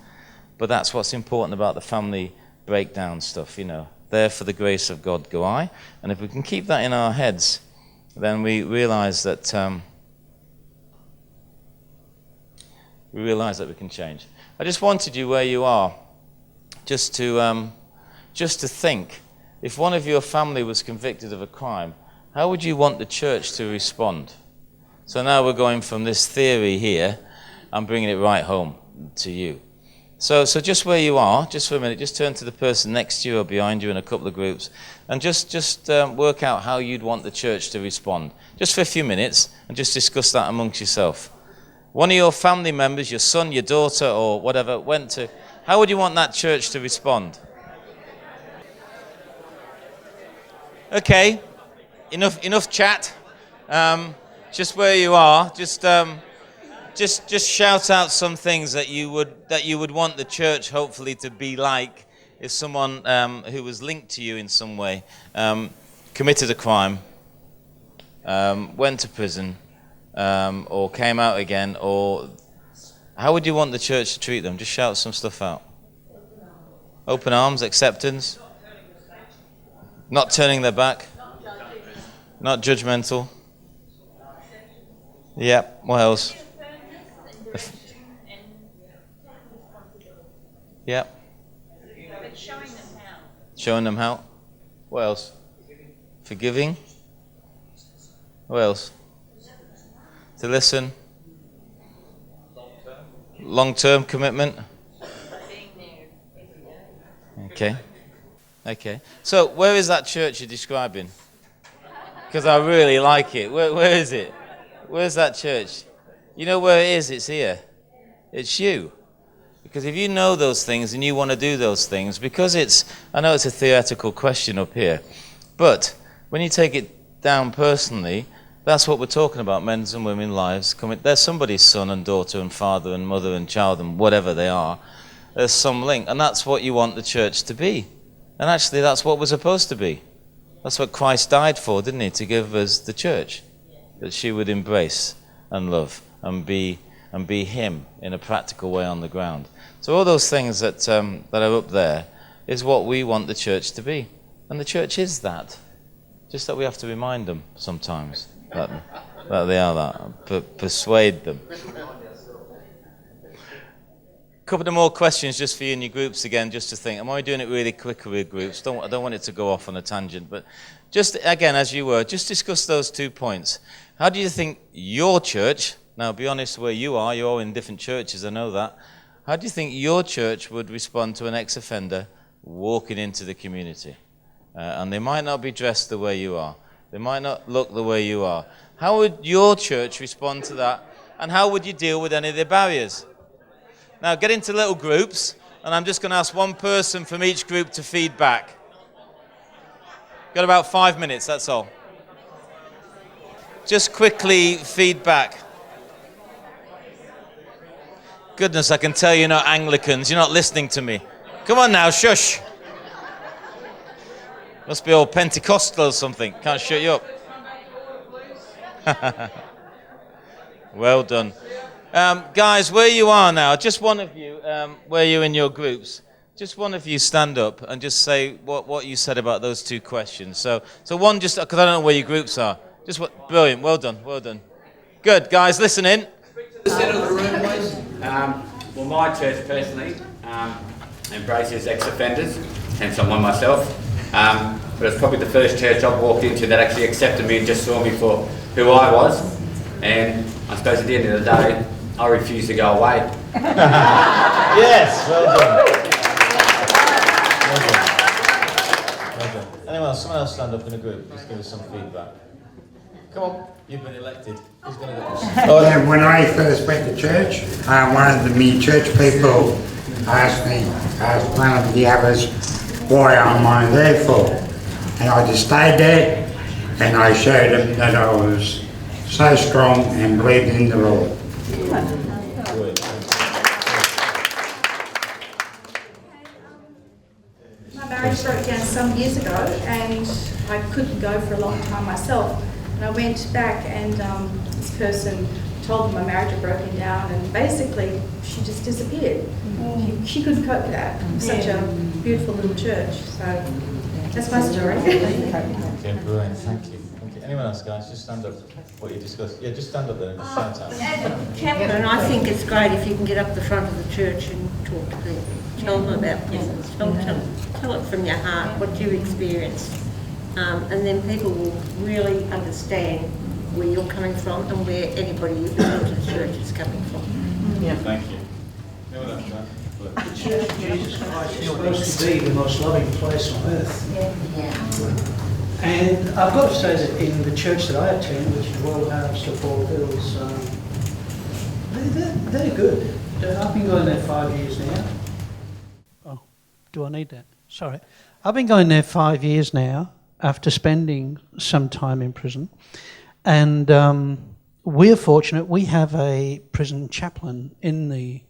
But that's what's important about the family breakdown stuff, you know. There for the grace of God go I. And if we can keep that in our heads, then we realize that we can change. I just wanted you where you are, just to think, if one of your family was convicted of a crime, how would you want the church to respond? So now we're going from this theory here and bringing it right home to you. So just where you are, just for a minute, just turn to the person next to you or behind you in a couple of groups and just work out how you'd want the church to respond. Just for a few minutes and just discuss that amongst yourself. One of your family members, your son, your daughter or whatever, went to, how would you want that church to respond? Okay, enough chat. Just where you are, just shout out some things that you would want the church hopefully to be like if someone who was linked to you in some way committed a crime, went to prison, or came out again, or how would you want the church to treat them? Just shout some stuff out. Open arms, acceptance, not turning their back, not judgmental. Yeah, what else? Yeah. Showing them how. What else? Forgiving. What else? To listen. Long-term commitment. Okay. So where is that church you're describing? Because I really like it. Where is it? Where's that church? You know where it is? It's here. It's you. Because if you know those things and you want to do those things, because I know it's a theoretical question up here, but when you take it down personally, that's what we're talking about, men's and women's lives. There's somebody's son and daughter and father and mother and child and whatever they are. There's some link, and that's what you want the church to be. And actually, that's what we're supposed to be. That's what Christ died for, didn't he? To give us the church. That she would embrace and love and be him in a practical way on the ground. So all those things that are up there is what we want the church to be. And the church is that. Just that we have to remind them sometimes that they are that. Persuade them. A couple of more questions just for you in your groups again, just to think. I'm only doing it really quick with groups. I don't want it to go off on a tangent. But just, again, as you were, just discuss those 2 points. How do you think your church, now be honest where you are, you're all in different churches, I know that. How do you think your church would respond to an ex-offender walking into the community? And they might not be dressed the way you are. They might not look the way you are. How would your church respond to that? And how would you deal with any of the barriers? Now get into little groups, and I'm just going to ask one person from each group to feed back. Got about 5 minutes, that's all. Just quickly feed back. Goodness, I can tell you're not Anglicans. You're not listening to me. Come on now, shush. Must be all Pentecostal or something. Can't shut you up. Well done. Guys, where you are now, just one of you, where you're in your groups, just one of you stand up and just say what you said about those 2 questions. So one, just because I don't know where your groups are. Just what, brilliant, well done. Good, guys, listen in. The centre of the room, please. Well, my church personally embraces ex-offenders, hence I'm one myself. But it's probably the first church I've walked into that actually accepted me and just saw me for who I was. And I suppose at the end of the day, I refuse to go away. Yes, well done. Anyone else? Someone else stand up in a group. Just give us some feedback. Come on, you've been elected. Who's going to go? Oh, when I first went to church, one of the church people asked one of the others why am I there for, and I just stayed there and I showed them that I was so strong and believed in the Lord. My marriage broke down some years ago and I couldn't go for a long time myself. And I went back and this person told them my marriage had broken down and basically she just disappeared. She couldn't cope with that. It was such a beautiful little church. So that's my story. Okay, brilliant. Thank you. Anyone else, guys? Just stand up. What you discussed. Yeah, just stand up there and just shout out. And I think it's great if you can get up the front of the church and talk to people. Tell them about prisons. Tell it from your heart, what you experienced. And then people will really understand where you're coming from and where anybody who belongs to the church is coming from. Yeah. Thank you. Anyone else, guys? The Church of Jesus Christ is supposed to be the most loving place on earth. Yeah. And I've got to say that in the church that I attend, which is Royal House of Paul Hills, they're good. I've been going there 5 years now. Oh, do I need that? Sorry. I've been going there 5 years now after spending some time in prison. And we're fortunate. We have a prison chaplain in the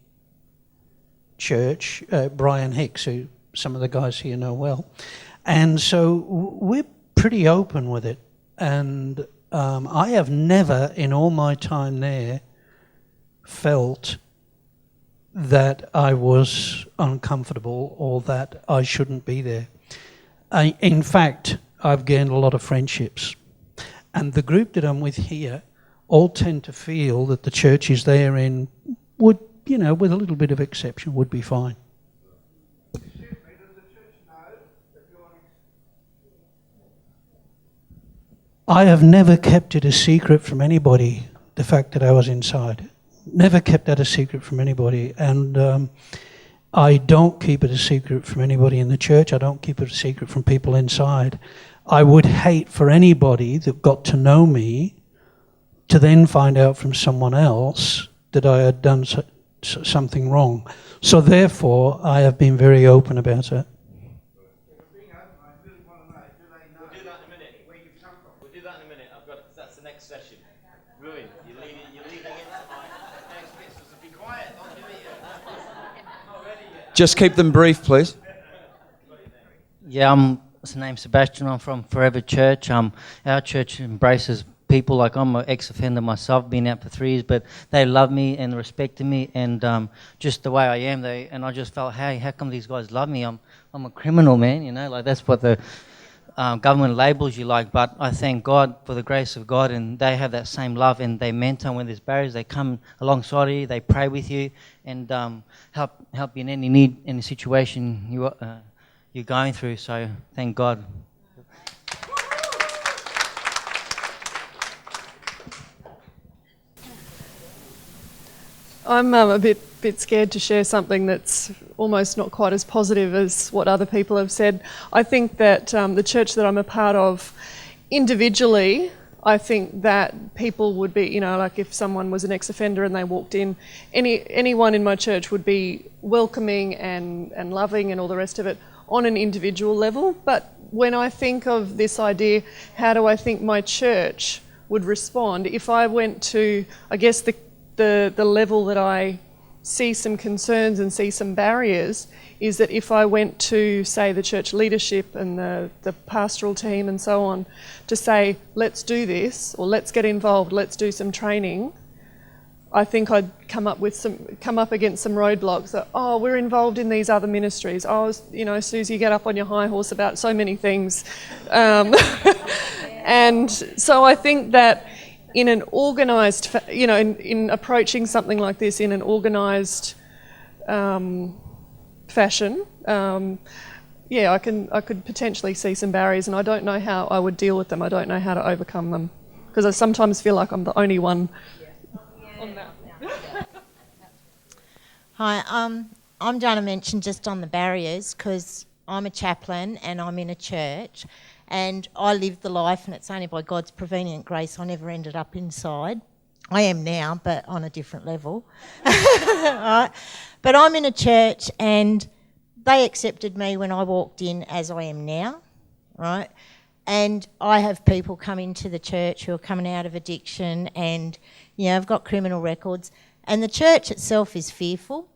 church, Brian Hicks, who some of the guys here know well. And so we're pretty open with it. And I have never, in all my time there, felt that I was uncomfortable or that I shouldn't be there. In fact, I've gained a lot of friendships. And the group that I'm with here all tend to feel that the churches they're in would, you know, with a little bit of exception, would be fine. I have never kept it a secret from anybody, the fact that I was inside. Never kept that a secret from anybody. And I don't keep it a secret from anybody in the church. I don't keep it a secret from people inside. I would hate for anybody that got to know me to then find out from someone else that I had done something wrong. So therefore, I have been very open about it. That's the next session. Brilliant. You're leading into my next bit, so be quiet. Don't give it yet. Just keep them brief, please. Yeah, my name's Sebastian. I'm from Forever Church. Our church embraces people. Like, I'm an ex-offender myself, been out for 3 years, but they love me and respected me, and just the way I am. And I just felt, hey, how come these guys love me? I'm a criminal, man. You know, like that's what the government labels you like. But I thank God for the grace of God, and they have that same love, and they mentor when there's barriers. They come alongside you, they pray with you, and help you in any need, any situation you're going through. So thank God. I'm a bit scared to share something that's almost not quite as positive as what other people have said. I think that the church that I'm a part of, individually, I think that people would be, you know, like if someone was an ex-offender and they walked in, anyone in my church would be welcoming and loving and all the rest of it on an individual level. But when I think of this idea, how do I think my church would respond if I went to, I guess, the level that I see some concerns and see some barriers is that if I went to, say, the church leadership and the pastoral team and so on to say, let's do this, or let's get involved, let's do some training, I think I'd come up against some roadblocks that, oh, we're involved in these other ministries. Oh, you know, Susie, you get up on your high horse about so many things. And so I think that in an organised, you know, in approaching something like this in an organised fashion, yeah, I could potentially see some barriers, and I don't know how I would deal with them. I don't know how to overcome them, because I sometimes feel like I'm the only one on that. Hi, I'm going to mention just on the barriers, because I'm a chaplain and I'm in a church, And I lived the life, and it's only by God's prevenient grace I never ended up inside. I am now, but on a different level. Right? But I'm in a church, and they accepted me when I walked in as I am now, right? And I have people come into the church who are coming out of addiction and, you know, have got criminal records. And the church itself is fearful,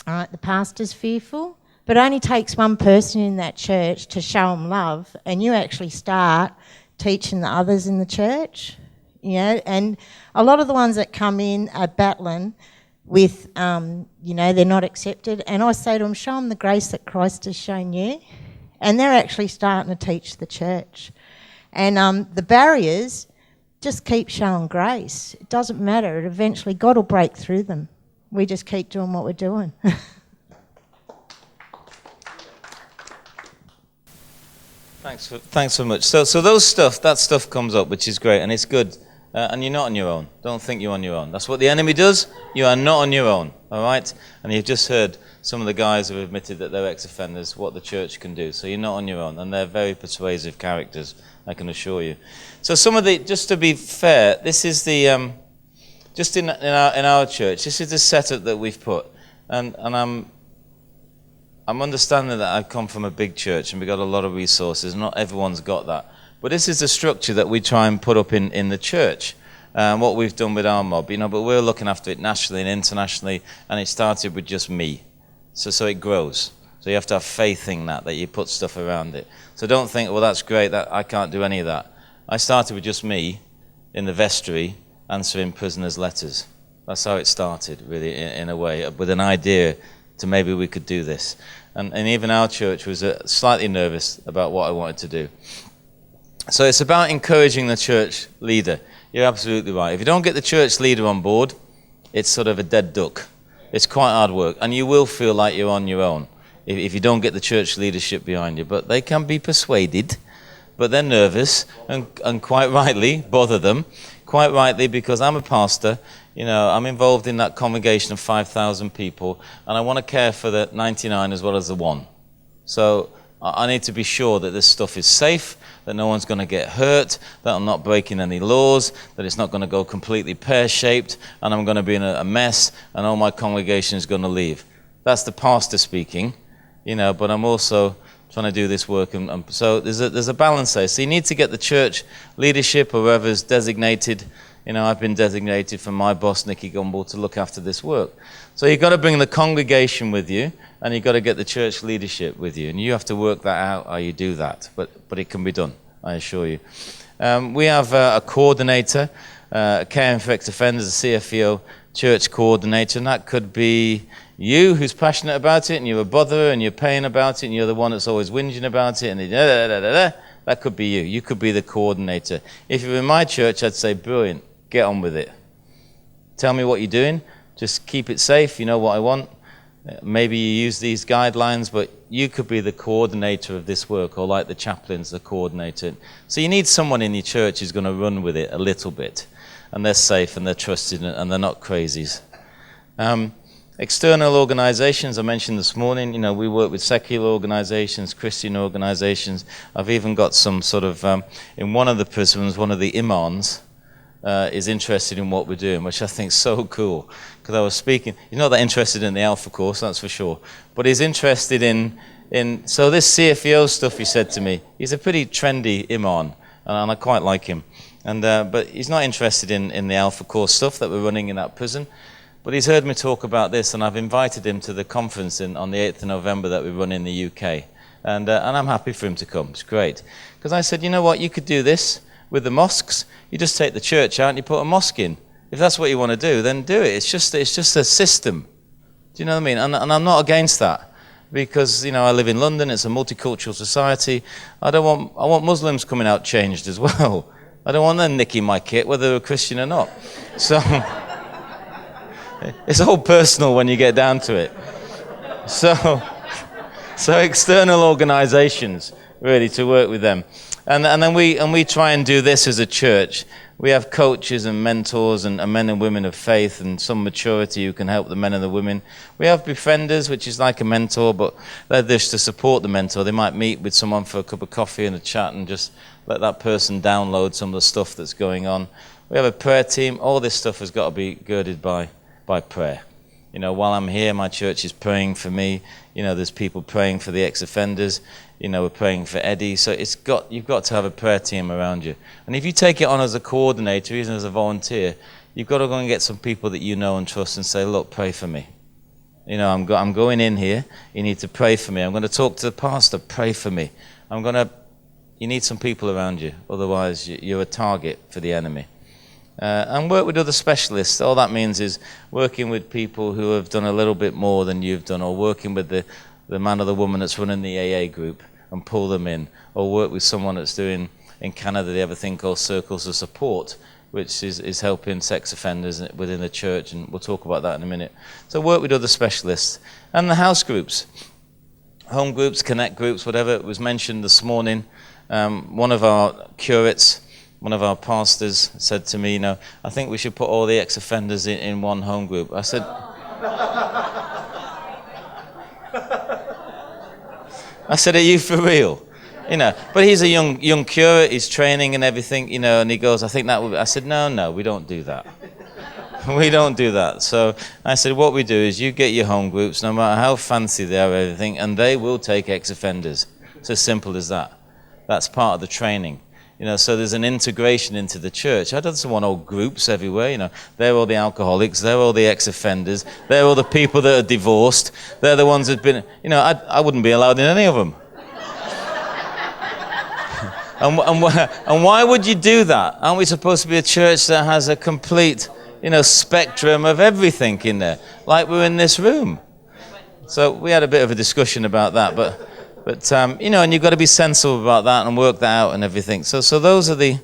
all right? The pastor's fearful. But it only takes one person in that church to show them love, and you actually start teaching the others in the church, you know. And a lot of the ones that come in are battling with, you know, they're not accepted. And I say to them, show them the grace that Christ has shown you. And they're actually starting to teach the church. And the barriers, just keep showing grace. It doesn't matter. Eventually God will break through them. We just keep doing what we're doing. Thanks so much. So that stuff comes up, which is great, and it's good. And you're not on your own. Don't think you're on your own. That's what the enemy does. You are not on your own, all right? And you've just heard some of the guys who have admitted that they're ex-offenders, what the church can do. So you're not on your own, and they're very persuasive characters, I can assure you. So some of the, just to be fair, this is the, just in our church, this is the setup that we've put. And I'm understanding that I've come from a big church and we've got a lot of resources. Not everyone's got that. But this is the structure that we try and put up in the church. What we've done with our mob, you know, but we're looking after it nationally and internationally, and it started with just me. So it grows. So you have to have faith in that you put stuff around it. So don't think, well, that's great, that I can't do any of that. I started with just me in the vestry answering prisoners' letters. That's how it started, really, in a way, with an idea to maybe we could do this. And even our church was slightly nervous about what I wanted to do. So it's about encouraging the church leader. You're absolutely right. If you don't get the church leader on board, it's sort of a dead duck. It's quite hard work, and you will feel like you're on your own if you don't get the church leadership behind you. But they can be persuaded, but they're nervous, and quite rightly, bother them, quite rightly, because I'm a pastor. You know, I'm involved in that congregation of 5,000 people, and I want to care for the 99 as well as the one. So I need to be sure that this stuff is safe, that no one's going to get hurt, that I'm not breaking any laws, that it's not going to go completely pear-shaped, and I'm going to be in a mess, and all my congregation is going to leave. That's the pastor speaking, you know, but I'm also trying to do this work, and so there's a balance there. So you need to get the church leadership, or whoever's designated. You know, I've been designated from my boss, Nicky Gumbel, to look after this work. So you've got to bring the congregation with you, and you've got to get the church leadership with you. And you have to work that out how you do that. But it can be done, I assure you. We have a coordinator, caring for ex-offenders, a CFEO church coordinator, and that could be you who's passionate about it, and you're a botherer, and you're paying about it, and you're the one that's always whinging about it, and that could be you. You could be the coordinator. If you're in my church, I'd say, brilliant. Get on with it. Tell me what you're doing. Just keep it safe. You know what I want. Maybe you use these guidelines, but you could be the coordinator of this work, or like the chaplain's the coordinator. So you need someone in your church who's going to run with it a little bit, and they're safe, and they're trusted, and they're not crazies. External organizations, I mentioned this morning, you know, we work with secular organizations, Christian organizations. I've even got some sort of, in one of the prisons, one of the imams, is interested in what we're doing, which I think is so cool. Because I was speaking, he's not that interested in the Alpha course, that's for sure. But he's interested in so this CFEO stuff, he said to me, he's a pretty trendy imam, and I quite like him. But he's not interested in the Alpha course stuff that we're running in that prison. But he's heard me talk about this, and I've invited him to the conference on the 8th of November that we run in the UK. And I'm happy for him to come, it's great. Because I said, you know what, you could do this with the mosques. You just take the church out and you put a mosque in. If that's what you want to do, then do it. It's just a system. Do you know what I mean? And I'm not against that, because, you know, I live in London. It's a multicultural society. I want Muslims coming out changed as well. I don't want them nicking my kit, whether they're a Christian or not. So it's all personal when you get down to it. So external organizations, really, to work with them. And then we try and do this as a church. We have coaches and mentors and men and women of faith and some maturity who can help the men and the women. We have befrienders, which is like a mentor, but they're just to support the mentor. They might meet with someone for a cup of coffee and a chat and just let that person download some of the stuff that's going on. We have a prayer team. All this stuff has got to be girded by prayer. You know, while I'm here, my church is praying for me. You know, there's people praying for the ex-offenders. You know, we're praying for Eddie. So you've got to have a prayer team around you. And if you take it on as a coordinator, even as a volunteer, you've got to go and get some people that you know and trust and say, look, pray for me. You know, I'm going in here. You need to pray for me. I'm going to talk to the pastor. Pray for me. You need some people around you. Otherwise, you're a target for the enemy. And work with other specialists. All that means is working with people who have done a little bit more than you've done, or working with the man or the woman that's running the AA group and pull them in, or work with someone that's doing, in Canada, they have a thing called Circles of Support, which is helping sex offenders within the church, and we'll talk about that in a minute. So work with other specialists. And the house groups, home groups, connect groups, whatever. It was mentioned this morning. One of our curates, one of our pastors said to me, you know, I think we should put all the ex-offenders in one home group. I said, are you for real? You know, but he's a young curate, he's training and everything, you know, and he goes, I think that would be. I said, no, we don't do that. We don't do that. So I said, what we do is you get your home groups, no matter how fancy they are or everything, and they will take ex-offenders. It's as simple as that. That's part of the training. You know, so there's an integration into the church. I don't want all groups everywhere, you know. They're all the alcoholics, they're all the ex-offenders, they're all the people that are divorced, they're the ones that have been, you know, I wouldn't be allowed in any of them. And why would you do that? Aren't we supposed to be a church that has a complete, you know, spectrum of everything in there, like we're in this room? So we had a bit of a discussion about that, but you know, and you've got to be sensible about that and work that out and everything. So that's the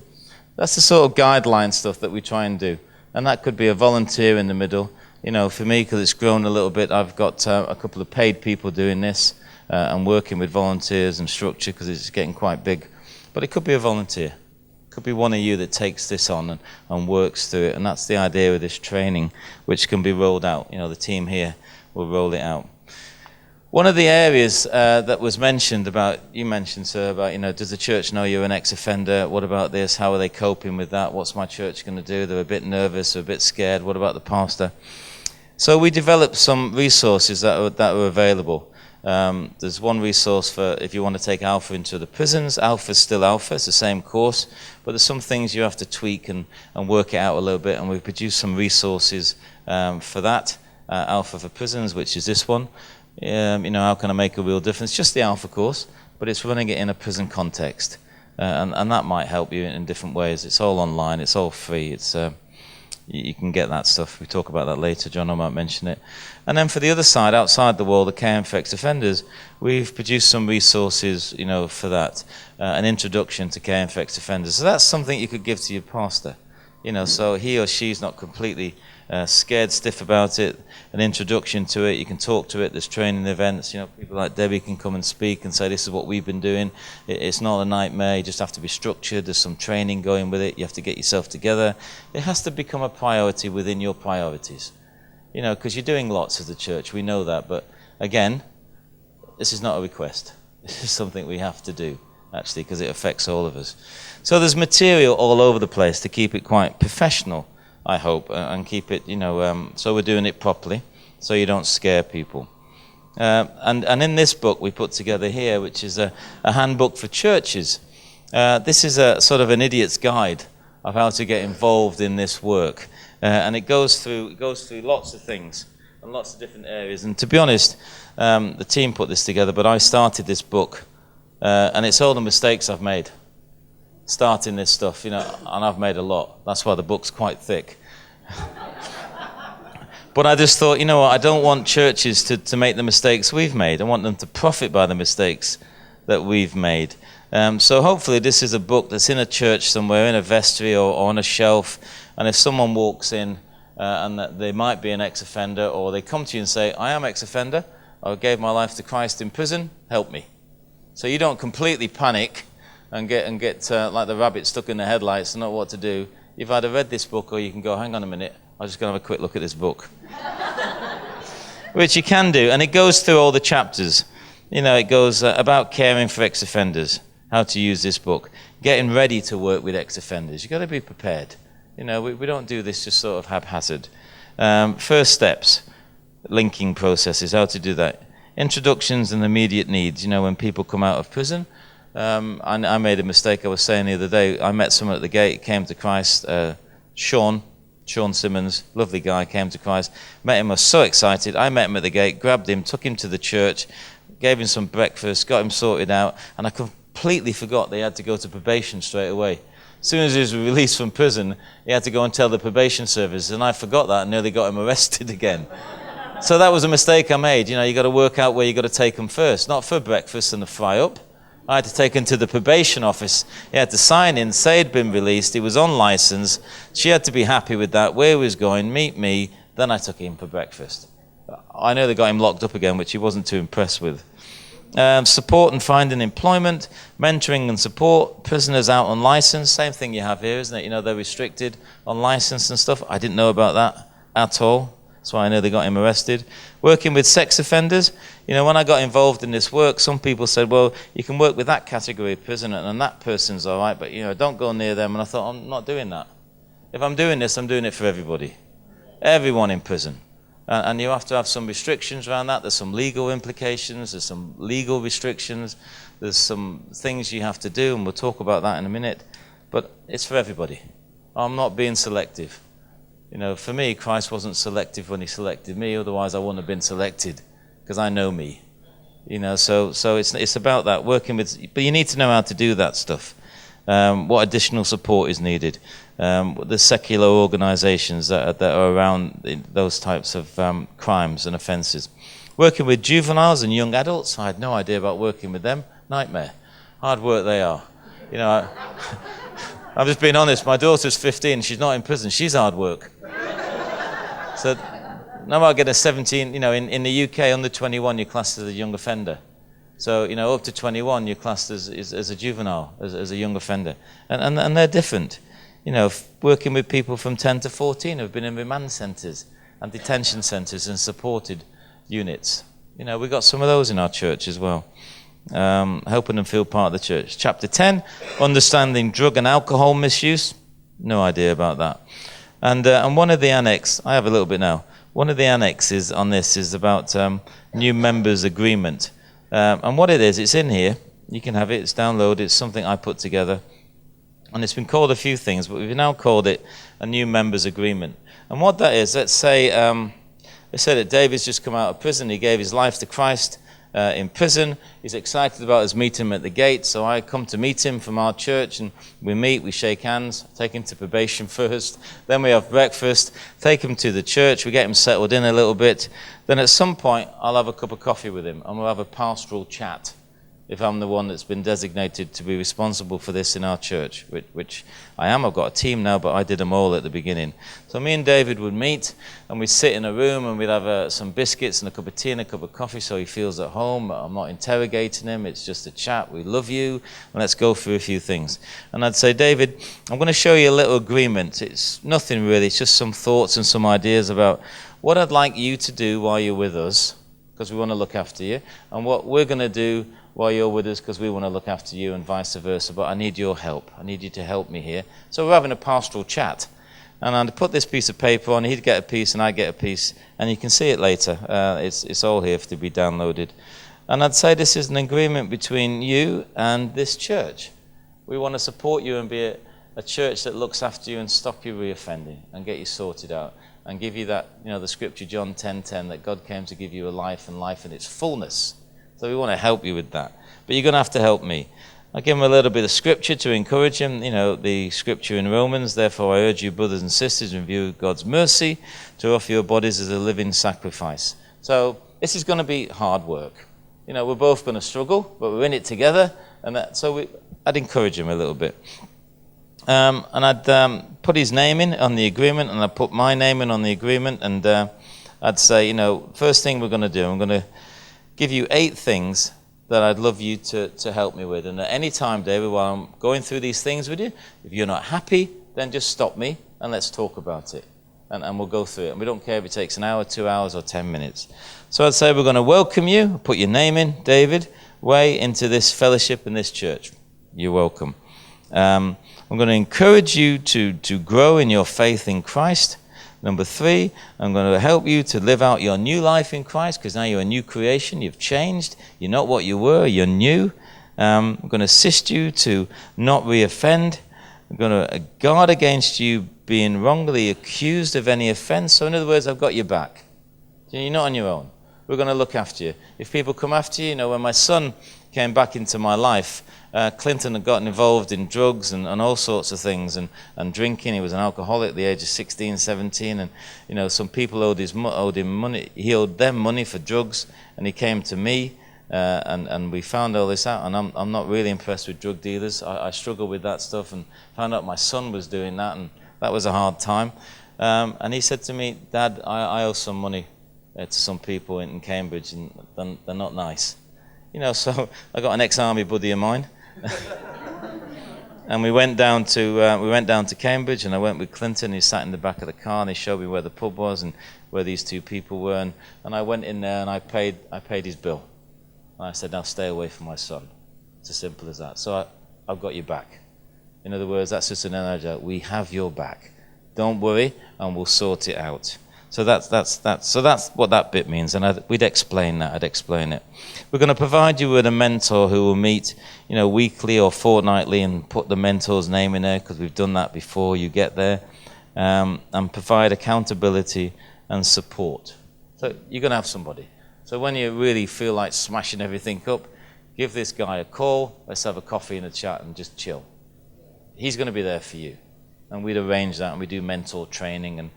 sort of guideline stuff that we try and do. And that could be a volunteer in the middle. You know, for me, because it's grown a little bit, I've got a couple of paid people doing this and working with volunteers and structure because it's getting quite big. But it could be a volunteer. It could be one of you that takes this on and works through it. And that's the idea of this training, which can be rolled out. You know, the team here will roll it out. One of the areas that was mentioned about, you mentioned, sir, about, you know, does the church know you're an ex-offender? What about this? How are they coping with that? What's my church going to do? They're a bit nervous, they're a bit scared. What about the pastor? So we developed some resources that are available. There's one resource for if you want to take Alpha into the prisons. Alpha's still Alpha, it's the same course, but there's some things you have to tweak and work it out a little bit, and we've produced some resources for that. Alpha for prisons, which is this one. You know, how can I make a real difference? Just the Alpha course, but it's running it in a prison context, and that might help you in different ways. It's all online, it's all free. It's you can get that stuff. We talk about that later. John, I might mention it. And then for the other side, outside the wall, the caring for ex-offenders, we've produced some resources, you know, for that. An introduction to caring for ex-offenders. So that's something you could give to your pastor, you know, so he or she's not completely scared stiff about it. An introduction to it, you can talk to it. There's training events, you know, people like Debbie can come and speak and say this is what we've been doing. It's not a nightmare. You just have to be structured. There's some training going with it. You have to get yourself together. It has to become a priority within your priorities, you know, because you're doing lots as a church, we know that, but again, this is not a request. This is something we have to do, actually, because it affects all of us. So there's material all over the place to keep it quite professional, I hope, and keep it, you know, so we're doing it properly, so you don't scare people. And in this book we put together here, which is a handbook for churches, this is a sort of an idiot's guide of how to get involved in this work, and it goes through lots of things and lots of different areas. And to be honest, the team put this together, but I started this book, and it's all the mistakes I've made starting this stuff, you know, and I've made a lot. That's why the book's quite thick. But I just thought, you know what, I don't want churches to make the mistakes we've made. I want them to profit by the mistakes that we've made. So hopefully this is a book that's in a church somewhere, in a vestry or on a shelf, and if someone walks in and that they might be an ex-offender, or they come to you and say, I am ex-offender, I gave my life to Christ in prison, help me. So you don't completely panic and get like the rabbit stuck in the headlights and not what to do, you've either read this book or you can go, hang on a minute, I'm just going to have a quick look at this book. Which you can do, and it goes through all the chapters. You know, it goes about caring for ex-offenders, how to use this book, getting ready to work with ex-offenders. You've got to be prepared. You know, we don't do this just sort of haphazard. First steps, linking processes, how to do that. Introductions and immediate needs, you know, when people come out of prison. I made a mistake, I was saying the other day, I met someone at the gate, came to Christ, Sean Simmons, lovely guy, came to Christ, met him, I was so excited, I met him at the gate, grabbed him, took him to the church, gave him some breakfast, got him sorted out, and I completely forgot they had to go to probation straight away. As soon as he was released from prison, he had to go and tell the probation service, and I forgot that and nearly got him arrested again. So that was a mistake I made. You know, you got to work out where you got to take him first, not for breakfast and a fry up. I had to take him to the probation office. He had to sign in, say he'd been released, he was on license. She had to be happy with that, where he was going, meet me. Then I took him for breakfast. I know they got him locked up again, which he wasn't too impressed with. Support and finding employment, mentoring and support, prisoners out on license, same thing you have here, isn't it? You know, they're restricted on license and stuff. I didn't know about that at all. That's why I know they got him arrested. Working with sex offenders. You know, when I got involved in this work, some people said, well, you can work with that category of prisoner and that person's all right, but, you know, don't go near them. And I thought, I'm not doing that. If I'm doing this, I'm doing it for everybody. Everyone in prison. And you have to have some restrictions around that. There's some legal implications. There's some legal restrictions. There's some things you have to do, and we'll talk about that in a minute. But it's for everybody. I'm not being selective. You know, for me, Christ wasn't selective when he selected me, otherwise I wouldn't have been selected, because I know me. You know, so it's about that, working with, but you need to know how to do that stuff. What additional support is needed. The secular organisations that are around those types of crimes and offences. Working with juveniles and young adults, I had no idea about working with them. Nightmare. Hard work they are. You know, I'm just being honest, my daughter's 15, she's not in prison, she's hard work. So now I get a 17, you know, in the UK, under 21, you're classed as a young offender. So, you know, up to 21, you're classed as a juvenile, as a young offender. And they're different. You know, working with people from 10 to 14 who've been in remand centres and detention centres and supported units. You know, we've got some of those in our church as well. Helping them feel part of the church. Chapter 10, understanding drug and alcohol misuse. No idea about that. And one of the annex, I have a little bit now. One of the annexes on this is about new members agreement. And what it is, it's in here. You can have it, it's downloaded, it's something I put together. And it's been called a few things, but we've now called it a new members agreement. And what that is, let's say, they said that David's just come out of prison, he gave his life to Christ in prison. He's excited about us meeting him at the gate, so I come to meet him from our church, and we meet, we shake hands, take him to probation first, then we have breakfast, take him to the church, we get him settled in a little bit, then at some point I'll have a cup of coffee with him and we'll have a pastoral chat, if I'm the one that's been designated to be responsible for this in our church, which I am. I've got a team now, but I did them all at the beginning. So me and David would meet, and we'd sit in a room, and we'd have some biscuits and a cup of tea and a cup of coffee so he feels at home. I'm not interrogating him. It's just a chat. We love you, and let's go through a few things. And I'd say, David, I'm going to show you a little agreement. It's nothing really. It's just some thoughts and some ideas about what I'd like you to do while you're with us, because we want to look after you, and what we're going to do while you're with us because we want to look after you, and vice versa, but I need your help. I need you to help me here. So we're having a pastoral chat. And I'd put this piece of paper on, he'd get a piece and I'd get a piece, and you can see it later. It's all here to be downloaded. And I'd say this is an agreement between you and this church. We want to support you and be a church that looks after you and stop you reoffending and get you sorted out and give you that, you know, the scripture, John 10:10, that God came to give you a life and life in its fullness. So we want to help you with that. But you're going to have to help me. I'll give him a little bit of scripture to encourage him. You know, the scripture in Romans, therefore I urge you, brothers and sisters, in view of God's mercy, to offer your bodies as a living sacrifice. So this is going to be hard work. You know, we're both going to struggle, but we're in it together. And I'd encourage him a little bit. And I'd put his name in on the agreement, and I'd put my name in on the agreement. And I'd say, you know, first thing we're going to do, I'm going to give you 8 things that I'd love you to help me with. And at any time, David, while I'm going through these things with you, if you're not happy, then just stop me and let's talk about it. And we'll go through it. And we don't care if it takes an hour, 2 hours, or 10 minutes. So I'd say we're going to welcome you, put your name in, David, way into this fellowship in this church. You're welcome. I'm going to encourage you to grow in your faith in Christ. Number 3, I'm going to help you to live out your new life in Christ, because now you're a new creation. You've changed. You're not what you were. You're new. I'm going to assist you to not re-offend. I'm going to guard against you being wrongly accused of any offense. So in other words, I've got your back. You're not on your own. We're going to look after you. If people come after you, when my son came back into my life, Clinton had gotten involved in drugs and all sorts of things and drinking. He was an alcoholic at the age of 16, 17, and some people owed him money. He owed them money for drugs, and he came to me, and we found all this out. And I'm not really impressed with drug dealers. I struggle with that stuff, and found out my son was doing that, and that was a hard time. And he said to me, "Dad, I owe some money to some people in Cambridge, and they're not nice." So I got an ex-army buddy of mine. And we went down to Cambridge, and I went with Clinton. He sat in the back of the car, and he showed me where the pub was and where these two people were. And I went in there and I paid his bill. And I said, "Now stay away from my son." It's as simple as that. So I've got your back. In other words, that's just an analogy. We have your back. Don't worry, and we'll sort it out. So that's what that bit means, and we'd explain that. I'd explain it. We're going to provide you with a mentor who will meet, weekly or fortnightly, and put the mentor's name in there because we've done that before you get there, and provide accountability and support. So you're going to have somebody. So when you really feel like smashing everything up, give this guy a call. Let's have a coffee and a chat and just chill. He's going to be there for you, and we'd arrange that, and we do mentor training, and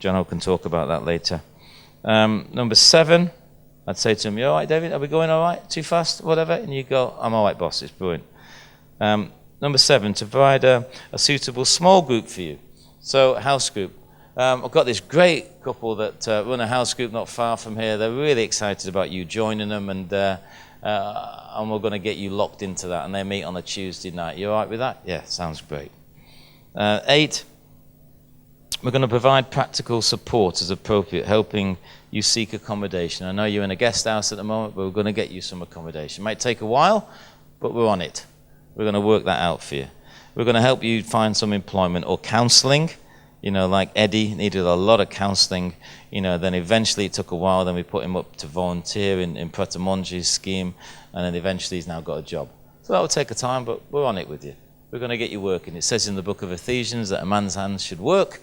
John can talk about that later. Number 7, I'd say to him, "You all right, David? Are we going all right? Too fast? Whatever?" And you go, "I'm all right, boss. It's brilliant." Number 7, to provide a suitable small group for you. So house group. I've got this great couple that run a house group not far from here. They're really excited about you joining them, and we're going to get you locked into that. And they meet on a Tuesday night. You all right with that? Yeah, sounds great. 8, we're going to provide practical support as appropriate, helping you seek accommodation. I know you're in a guest house at the moment, but we're going to get you some accommodation. It might take a while, but we're on it. We're going to work that out for you. We're going to help you find some employment or counselling. Like Eddie needed a lot of counselling. Then eventually it took a while. Then we put him up to volunteer in Pratamonji's scheme, and then eventually he's now got a job. So that will take a time, but we're on it with you. We're going to get you working. It says in the book of Ephesians that a man's hands should work.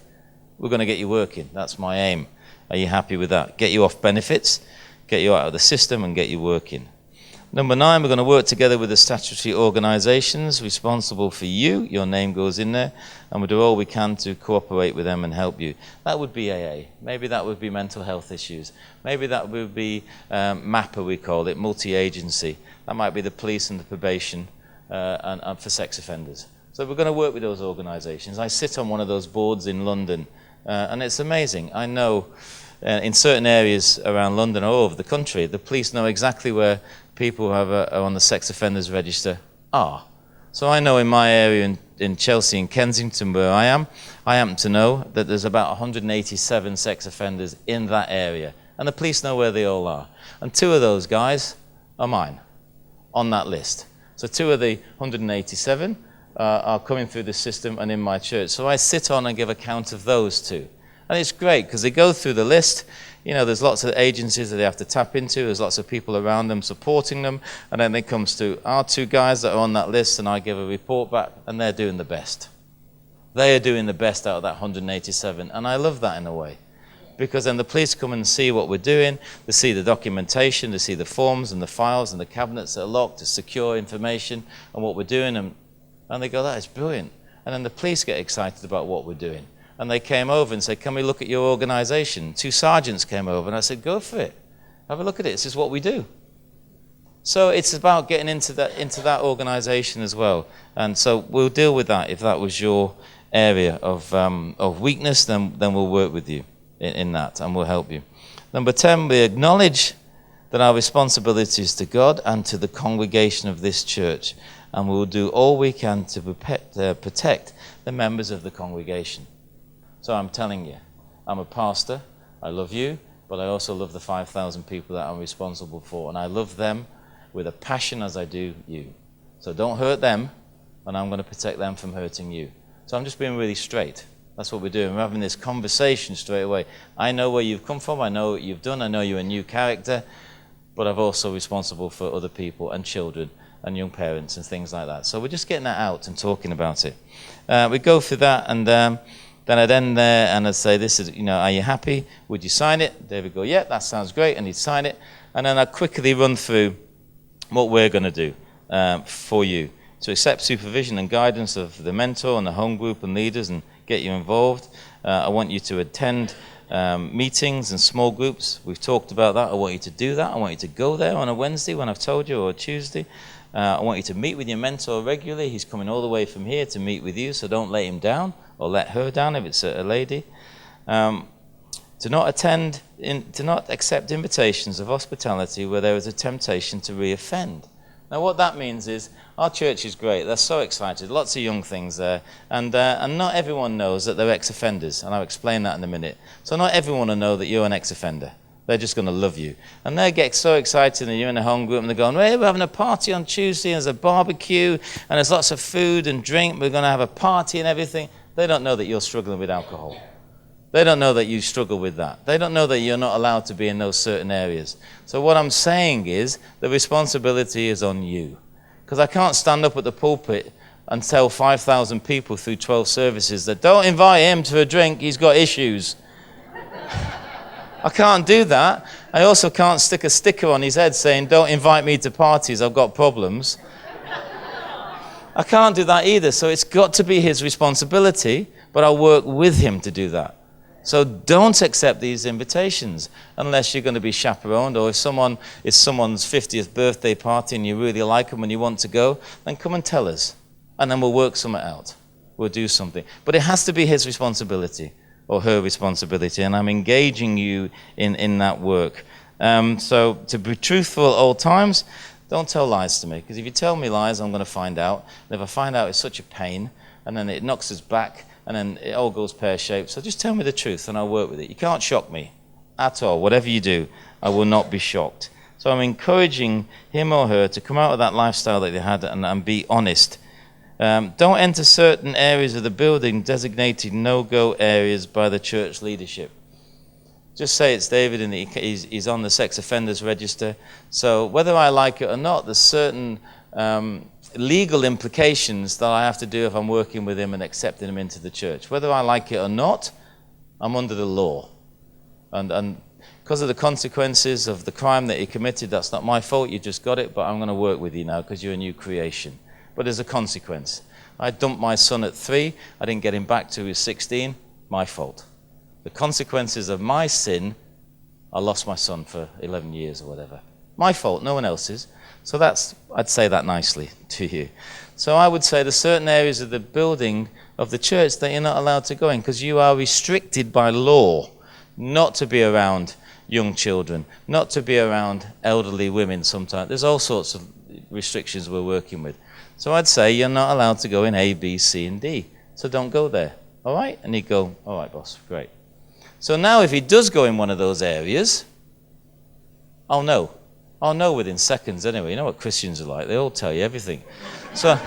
We're going to get you working. That's my aim. Are you happy with that? Get you off benefits, get you out of the system, and get you working. Number 9, we're going to work together with the statutory organisations responsible for you. Your name goes in there, and we'll do all we can to cooperate with them and help you. That would be AA. Maybe that would be mental health issues. Maybe that would be MAPA, we call it, multi-agency. That might be the police and the probation and for sex offenders. So we're going to work with those organisations. I sit on one of those boards in London, and it's amazing. I know in certain areas around London or all over the country, the police know exactly where people who are on the sex offenders register are. So I know in my area in Chelsea and Kensington where I happen to know that there's about 187 sex offenders in that area. And the police know where they all are. And 2 of those guys are mine on that list. So 2 of the 187 are coming through the system and in my church. So I sit on and give account of those 2. And it's great because they go through the list. There's lots of agencies that they have to tap into. There's lots of people around them supporting them. And then it comes to our 2 guys that are on that list, and I give a report back, and they're doing the best. They are doing the best out of that 187. And I love that in a way. Because then the police come and see what we're doing. They see the documentation. They see the forms and the files and the cabinets that are locked to secure information and what we're doing. And they go, "That is brilliant." And then the police get excited about what we're doing. And they came over and said, "Can we look at your organisation?" 2 sergeants came over, and I said, "Go for it. Have a look at it. This is what we do." So it's about getting into that organisation as well. And so we'll deal with that. If that was your area of weakness, then we'll work with you in that, and we'll help you. Number 10, we acknowledge that our responsibility is to God and to the congregation of this church, and we will do all we can to protect the members of the congregation. So I'm telling you, I'm a pastor, I love you, but I also love the 5,000 people that I'm responsible for, and I love them with a passion as I do you. So don't hurt them, and I'm going to protect them from hurting you. So I'm just being really straight. That's what we're doing. We're having this conversation straight away. I know where you've come from, I know what you've done, I know you're a new character, but I'm also responsible for other people and children and young parents and things like that. So we're just getting that out and talking about it. We go through that, and then I'd end there and I'd say, this is, are you happy? Would you sign it? David would go, yeah, that sounds great, and he'd sign it. And then I'd quickly run through what we're going to do for you. To accept supervision and guidance of the mentor and the home group and leaders and get you involved. I want you to attend meetings and small groups. We've talked about that. I want you to do that. I want you to go there on a Wednesday when I've told you, or a Tuesday. I want you to meet with your mentor regularly. He's coming all the way from here to meet with you, so don't let him down or let her down if it's a lady. To not accept invitations of hospitality where there is a temptation to re-offend. Now what that means is, our church is great, they're so excited, lots of young things there, and not everyone knows that they're ex-offenders, and I'll explain that in a minute. So not everyone will know that you're an ex-offender. They're just going to love you. And they get so excited, and you're in a home group, and they're going, hey, we're having a party on Tuesday, and there's a barbecue, and there's lots of food and drink, we're going to have a party and everything. They don't know that you're struggling with alcohol. They don't know that you struggle with that. They don't know that you're not allowed to be in those certain areas. So what I'm saying is, the responsibility is on you. Because I can't stand up at the pulpit and tell 5,000 people through 12 services that don't invite him to a drink, he's got issues. I can't do that. I also can't stick a sticker on his head saying, don't invite me to parties, I've got problems. I can't do that either. So it's got to be his responsibility, but I'll work with him to do that. So don't accept these invitations unless you're going to be chaperoned, or if it's someone's 50th birthday party and you really like them and you want to go, then come and tell us. And then we'll work something out. We'll do something. But it has to be his responsibility or her responsibility, and I'm engaging you in that work. So to be truthful at all times, don't tell lies to me, because if you tell me lies, I'm going to find out. And if I find out, it's such a pain, and then it knocks us back, and then it all goes pear-shaped. So just tell me the truth and I'll work with it. You can't shock me at all. Whatever you do, I will not be shocked. So I'm encouraging him or her to come out of that lifestyle that they had and be honest. Don't enter certain areas of the building designated no-go areas by the church leadership. Just say it's David and he's on the sex offenders register. So whether I like it or not, there's certain legal implications that I have to do if I'm working with him and accepting him into the church. Whether I like it or not, I'm under the law. And because of the consequences of the crime that he committed, that's not my fault, you just got it, but I'm going to work with you now because you're a new creation. But there's a consequence. I dumped my son at 3, I didn't get him back till he was 16, my fault. The consequences of my sin, I lost my son for 11 years or whatever. My fault, no one else's. So I'd say that nicely to you. So I would say there's certain areas of the building of the church that you're not allowed to go in because you are restricted by law not to be around young children, not to be around elderly women sometimes. There's all sorts of restrictions we're working with. So I'd say you're not allowed to go in A, B, C, and D. So don't go there. All right? And he'd go, all right, boss, great. So now if he does go in one of those areas, I'll know. I'll know within seconds anyway. You know what Christians are like. They all tell you everything. So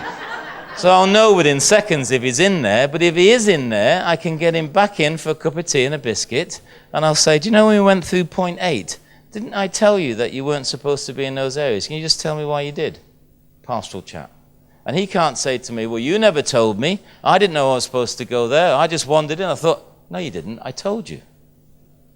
I'll know within seconds if he's in there. But if he is in there, I can get him back in for a cup of tea and a biscuit. And I'll say, do you know when we went through point 8? Didn't I tell you that you weren't supposed to be in those areas? Can you just tell me why you did? Pastoral chat. And he can't say to me, well, you never told me. I didn't know I was supposed to go there. I just wandered in. I thought, no, you didn't. I told you.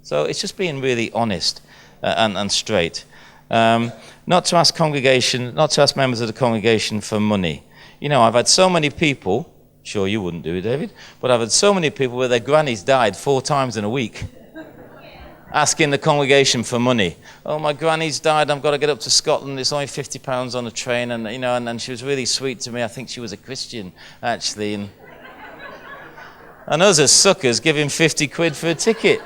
So it's just being really honest and straight. Not to ask members of the congregation for money. You know, I've had so many people, sure you wouldn't do it, David, but I've had so many people where their grannies died 4 times in a week, asking the congregation for money. Oh, my granny's died, I've got to get up to Scotland, it's only £50 on the train, and you know, and she was really sweet to me. I think she was a Christian, actually. And us as suckers give him 50 quid for a ticket.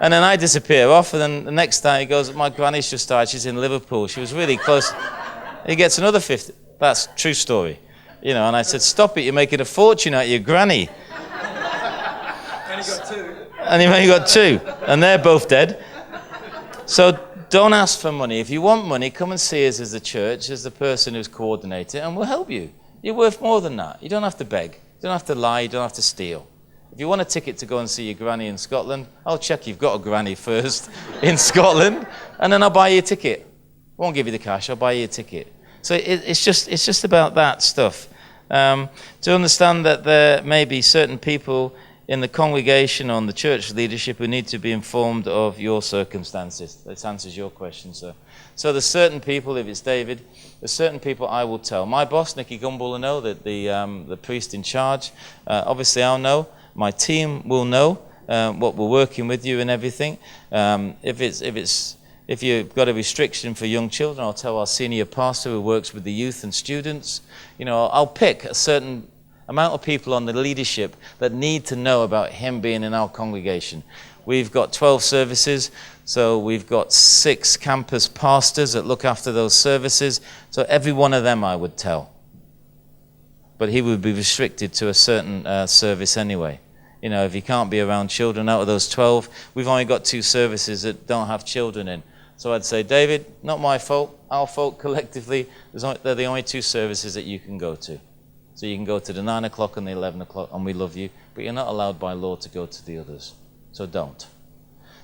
And then I disappear off, and then the next time he goes, my granny's just died, she's in Liverpool, she was really close. He gets another 50. That's a true story. You know, and I said, stop it, you're making a fortune out of your granny. And he got 2. And he only got 2, and they're both dead. So don't ask for money. If you want money, come and see us as the church, as the person who's coordinated, and we'll help you. You're worth more than that. You don't have to beg. You don't have to lie. You don't have to steal. If you want a ticket to go and see your granny in Scotland, I'll check you've got a granny first in Scotland, and then I'll buy you a ticket. I won't give you the cash. I'll buy you a ticket. So it's just about that stuff. To understand that there may be certain people in the congregation or in the church leadership who need to be informed of your circumstances. That answers your question, sir. So there's certain people, if it's David, there's certain people I will tell. My boss, Nicky Gumbel, will know, that the priest in charge. Obviously, I'll know. My team will know what we're working with you and everything. If you've got a restriction for young children, I'll tell our senior pastor who works with the youth and students. You know, I'll pick a certain amount of people on the leadership that need to know about him being in our congregation. We've got 12 services, so we've got 6 campus pastors that look after those services. So every one of them I would tell. But he would be restricted to a certain service anyway. You know, if he can't be around children, out of those 12, we've only got 2 services that don't have children in. So I'd say, David, not my fault, our fault collectively, they're the only 2 services that you can go to. So you can go to the 9 o'clock and the 11 o'clock, and we love you, but you're not allowed by law to go to the others. So don't.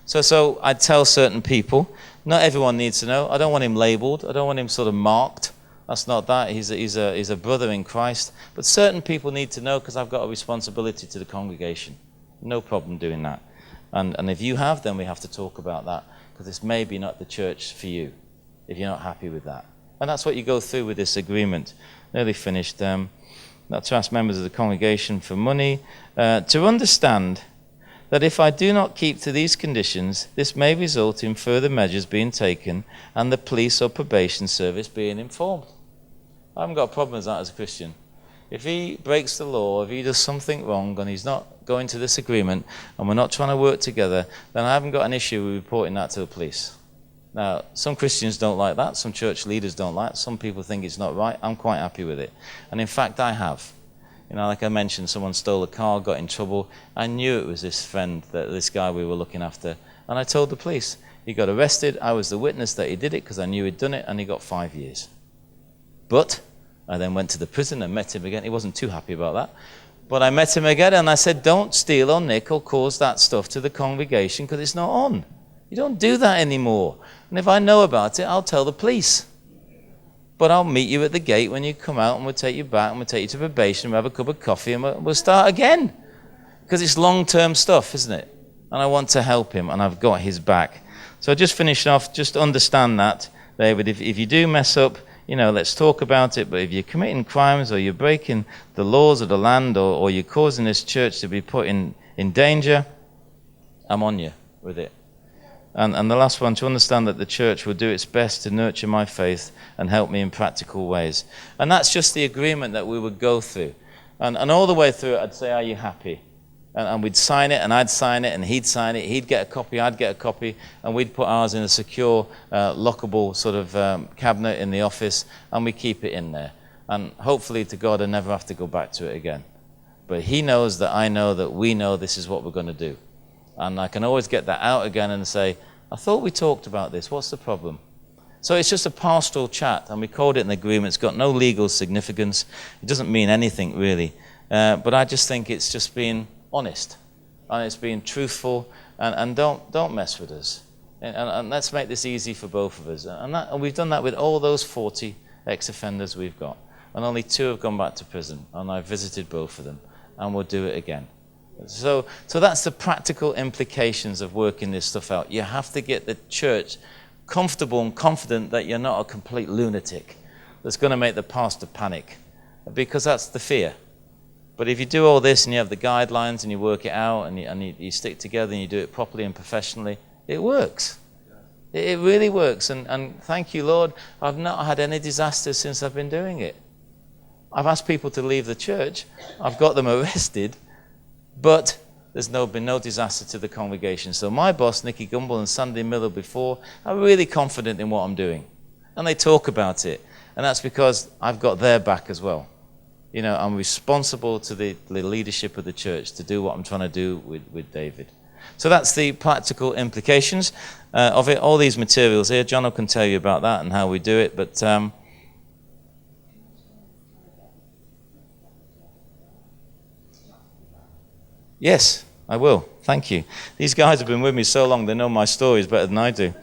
So I'd tell certain people, not everyone needs to know. I don't want him labeled. I don't want him sort of marked. That's not that. He's a brother in Christ. But certain people need to know because I've got a responsibility to the congregation. No problem doing that. And if you have, then we have to talk about that because this may be not the church for you if you're not happy with that. And that's what you go through with this agreement. Nearly finished. Not to ask members of the congregation for money. To understand that if I do not keep to these conditions, this may result in further measures being taken and the police or probation service being informed. I haven't got a problem with that as a Christian. If he breaks the law, if he does something wrong and he's not going to this agreement and we're not trying to work together, then I haven't got an issue with reporting that to the police. Now, some Christians don't like that, some church leaders don't like it, some people think it's not right. I'm quite happy with it. And in fact, I have. You know, like I mentioned, someone stole a car, got in trouble. I knew it was this friend, this guy we were looking after. And I told the police. He got arrested. I was the witness that he did it because I knew he'd done it, and he got 5 years. But I then went to the prison and met him again. He wasn't too happy about that. But I met him again, and I said, don't steal or nick or cause that stuff to the congregation because it's not on. You don't do that anymore. And if I know about it, I'll tell the police. But I'll meet you at the gate when you come out, and we'll take you back, and we'll take you to probation, we'll have a cup of coffee, and we'll start again. Because it's long-term stuff, isn't it? And I want to help him, and I've got his back. So just finishing off, just understand that, David. If you do mess up, you know, let's talk about it. But if you're committing crimes, or you're breaking the laws of the land, or you're causing this church to be put in danger, I'm on you with it. And the last one, to understand that the church will do its best to nurture my faith and help me in practical ways. And that's just the agreement that we would go through. And all the way through it, I'd say, are you happy? And we'd sign it, and I'd sign it, and he'd sign it. He'd get a copy, I'd get a copy, and we'd put ours in a secure, lockable sort of cabinet in the office, and we keep it in there. And hopefully to God, I never have to go back to it again. But he knows that I know that we know this is what we're going to do. And I can always get that out again and say, I thought we talked about this. What's the problem? So it's just a pastoral chat, and we called it an agreement. It's got no legal significance. It doesn't mean anything, really. But I just think it's just being honest, and it's being truthful, and don't mess with us. And let's make this easy for both of us. And we've done that with all those 40 ex-offenders we've got. And only 2 have gone back to prison, and I've visited both of them, and we'll do it again. So that's the practical implications of working this stuff out. You have to get the church comfortable and confident that you're not a complete lunatic that's going to make the pastor panic, because that's the fear. But if you do all this and you have the guidelines and you work it out and you stick together and you do it properly and professionally, it works. It really works. And thank you, Lord, I've not had any disasters since I've been doing it. I've asked people to leave the church. I've got them arrested. But there's been no disaster to the congregation. So my boss, Nicky Gumbel, and Sandy Miller before, are really confident in what I'm doing. And they talk about it. And that's because I've got their back as well. You know, I'm responsible to the leadership of the church to do what I'm trying to do with David. So that's the practical implications of it. All these materials here, John can tell you about that and how we do it. But yes, I will. Thank you. These guys have been with me so long, they know my stories better than I do.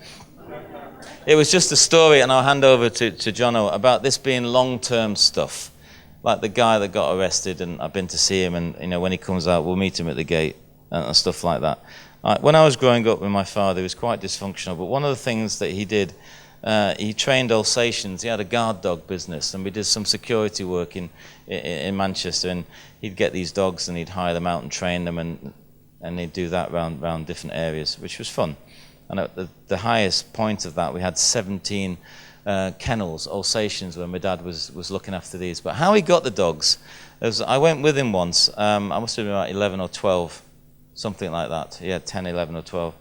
It was just a story, and I'll hand over to Jono, about this being long-term stuff. Like the guy that got arrested, and I've been to see him, and you know, when he comes out, we'll meet him at the gate and stuff like that. When I was growing up with my father, he was quite dysfunctional, but one of the things that he did, he trained Alsatians. He had a guard dog business, and we did some security work in Manchester, and he'd get these dogs and he'd hire them out and train them, and he'd do that around different areas, which was fun. And at the highest point of that, we had 17 kennels, Alsatians, when my dad was looking after these. But how he got the dogs, I went with him once. I must have been about 11 or 12, something like that. He had 10, 11 or 12.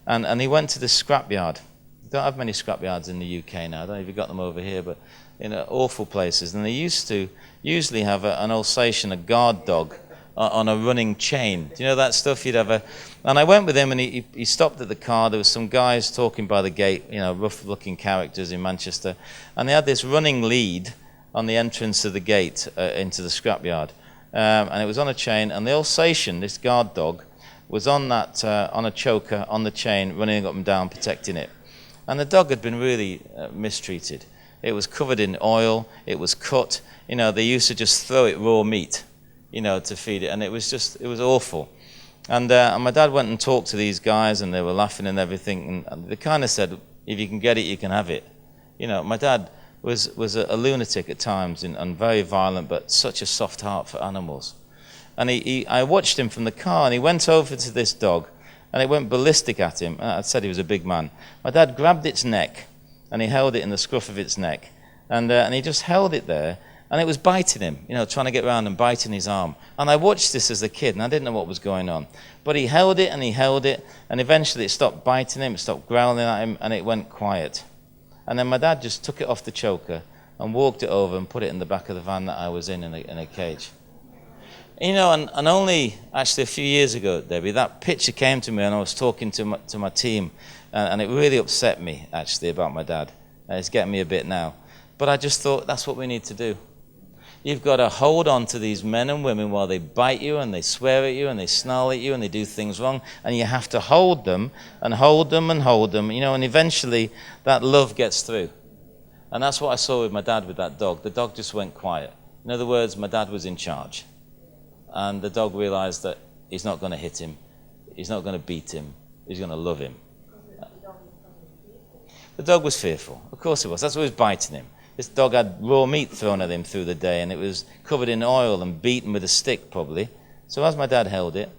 And he went to the scrapyard. We don't have many scrapyards in the UK now. I don't know if you've got them over here, but in awful places. And they used to usually have an Alsatian, a guard dog, on a running chain. Do you know that stuff? You'd have a... And I went with him, and he stopped at the car. There was some guys talking by the gate, you know, rough-looking characters in Manchester. And they had this running lead on the entrance of the gate into the scrapyard. And it was on a chain. And the Alsatian, this guard dog, was on that on a choker on the chain, running up and down, protecting it. And the dog had been really mistreated. It was covered in oil. It was cut. You know, they used to just throw it raw meat, you know, to feed it. And it was awful. And my dad went and talked to these guys, and they were laughing and everything. And they kind of said, if you can get it, you can have it. You know, my dad was a lunatic at times and very violent, but such a soft heart for animals. And I watched him from the car, and he went over to this dog, and it went ballistic at him. I said he was a big man. My dad grabbed its neck, and he held it in the scruff of its neck. And he just held it there. And it was biting him, you know, trying to get around and biting his arm. And I watched this as a kid, and I didn't know what was going on. But he held it, and eventually it stopped biting him, it stopped growling at him, and it went quiet. And then my dad just took it off the choker and walked it over and put it in the back of the van that I was in a cage. You know, and only actually a few years ago, Debbie, that picture came to me, and I was talking to my team, and it really upset me, actually, about my dad. It's getting me a bit now. But I just thought, that's what we need to do. You've got to hold on to these men and women while they bite you and they swear at you and they snarl at you and they do things wrong, and you have to hold them and hold them and hold them, you know, and eventually that love gets through. And that's what I saw with my dad with that dog. The dog just went quiet. In other words, my dad was in charge. And the dog realized that he's not going to hit him, he's not going to beat him, he's going to love him. The dog was fearful. Of course it was. That's what was biting him. This dog had raw meat thrown at him through the day, and it was covered in oil and beaten with a stick, probably. So as my dad held it,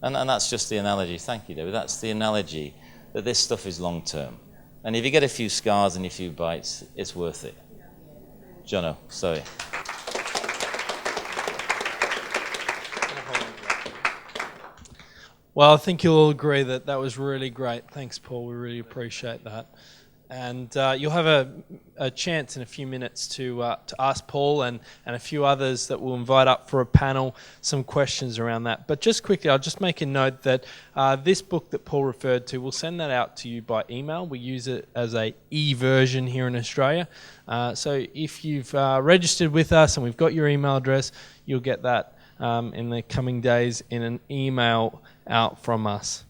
and that's just the analogy, thank you, David, that's the analogy that this stuff is long-term. And if you get a few scars and a few bites, it's worth it. Jono, sorry. Well, I think you'll all agree that that was really great. Thanks, Paul. We really appreciate that. And you'll have a chance in a few minutes to ask Paul and a few others that we'll invite up for a panel some questions around that. But just quickly, I'll just make a note that this book that Paul referred to, we'll send that out to you by email. We use it as a e-version here in Australia. So if you've registered with us and we've got your email address, you'll get that in the coming days in an email out from us.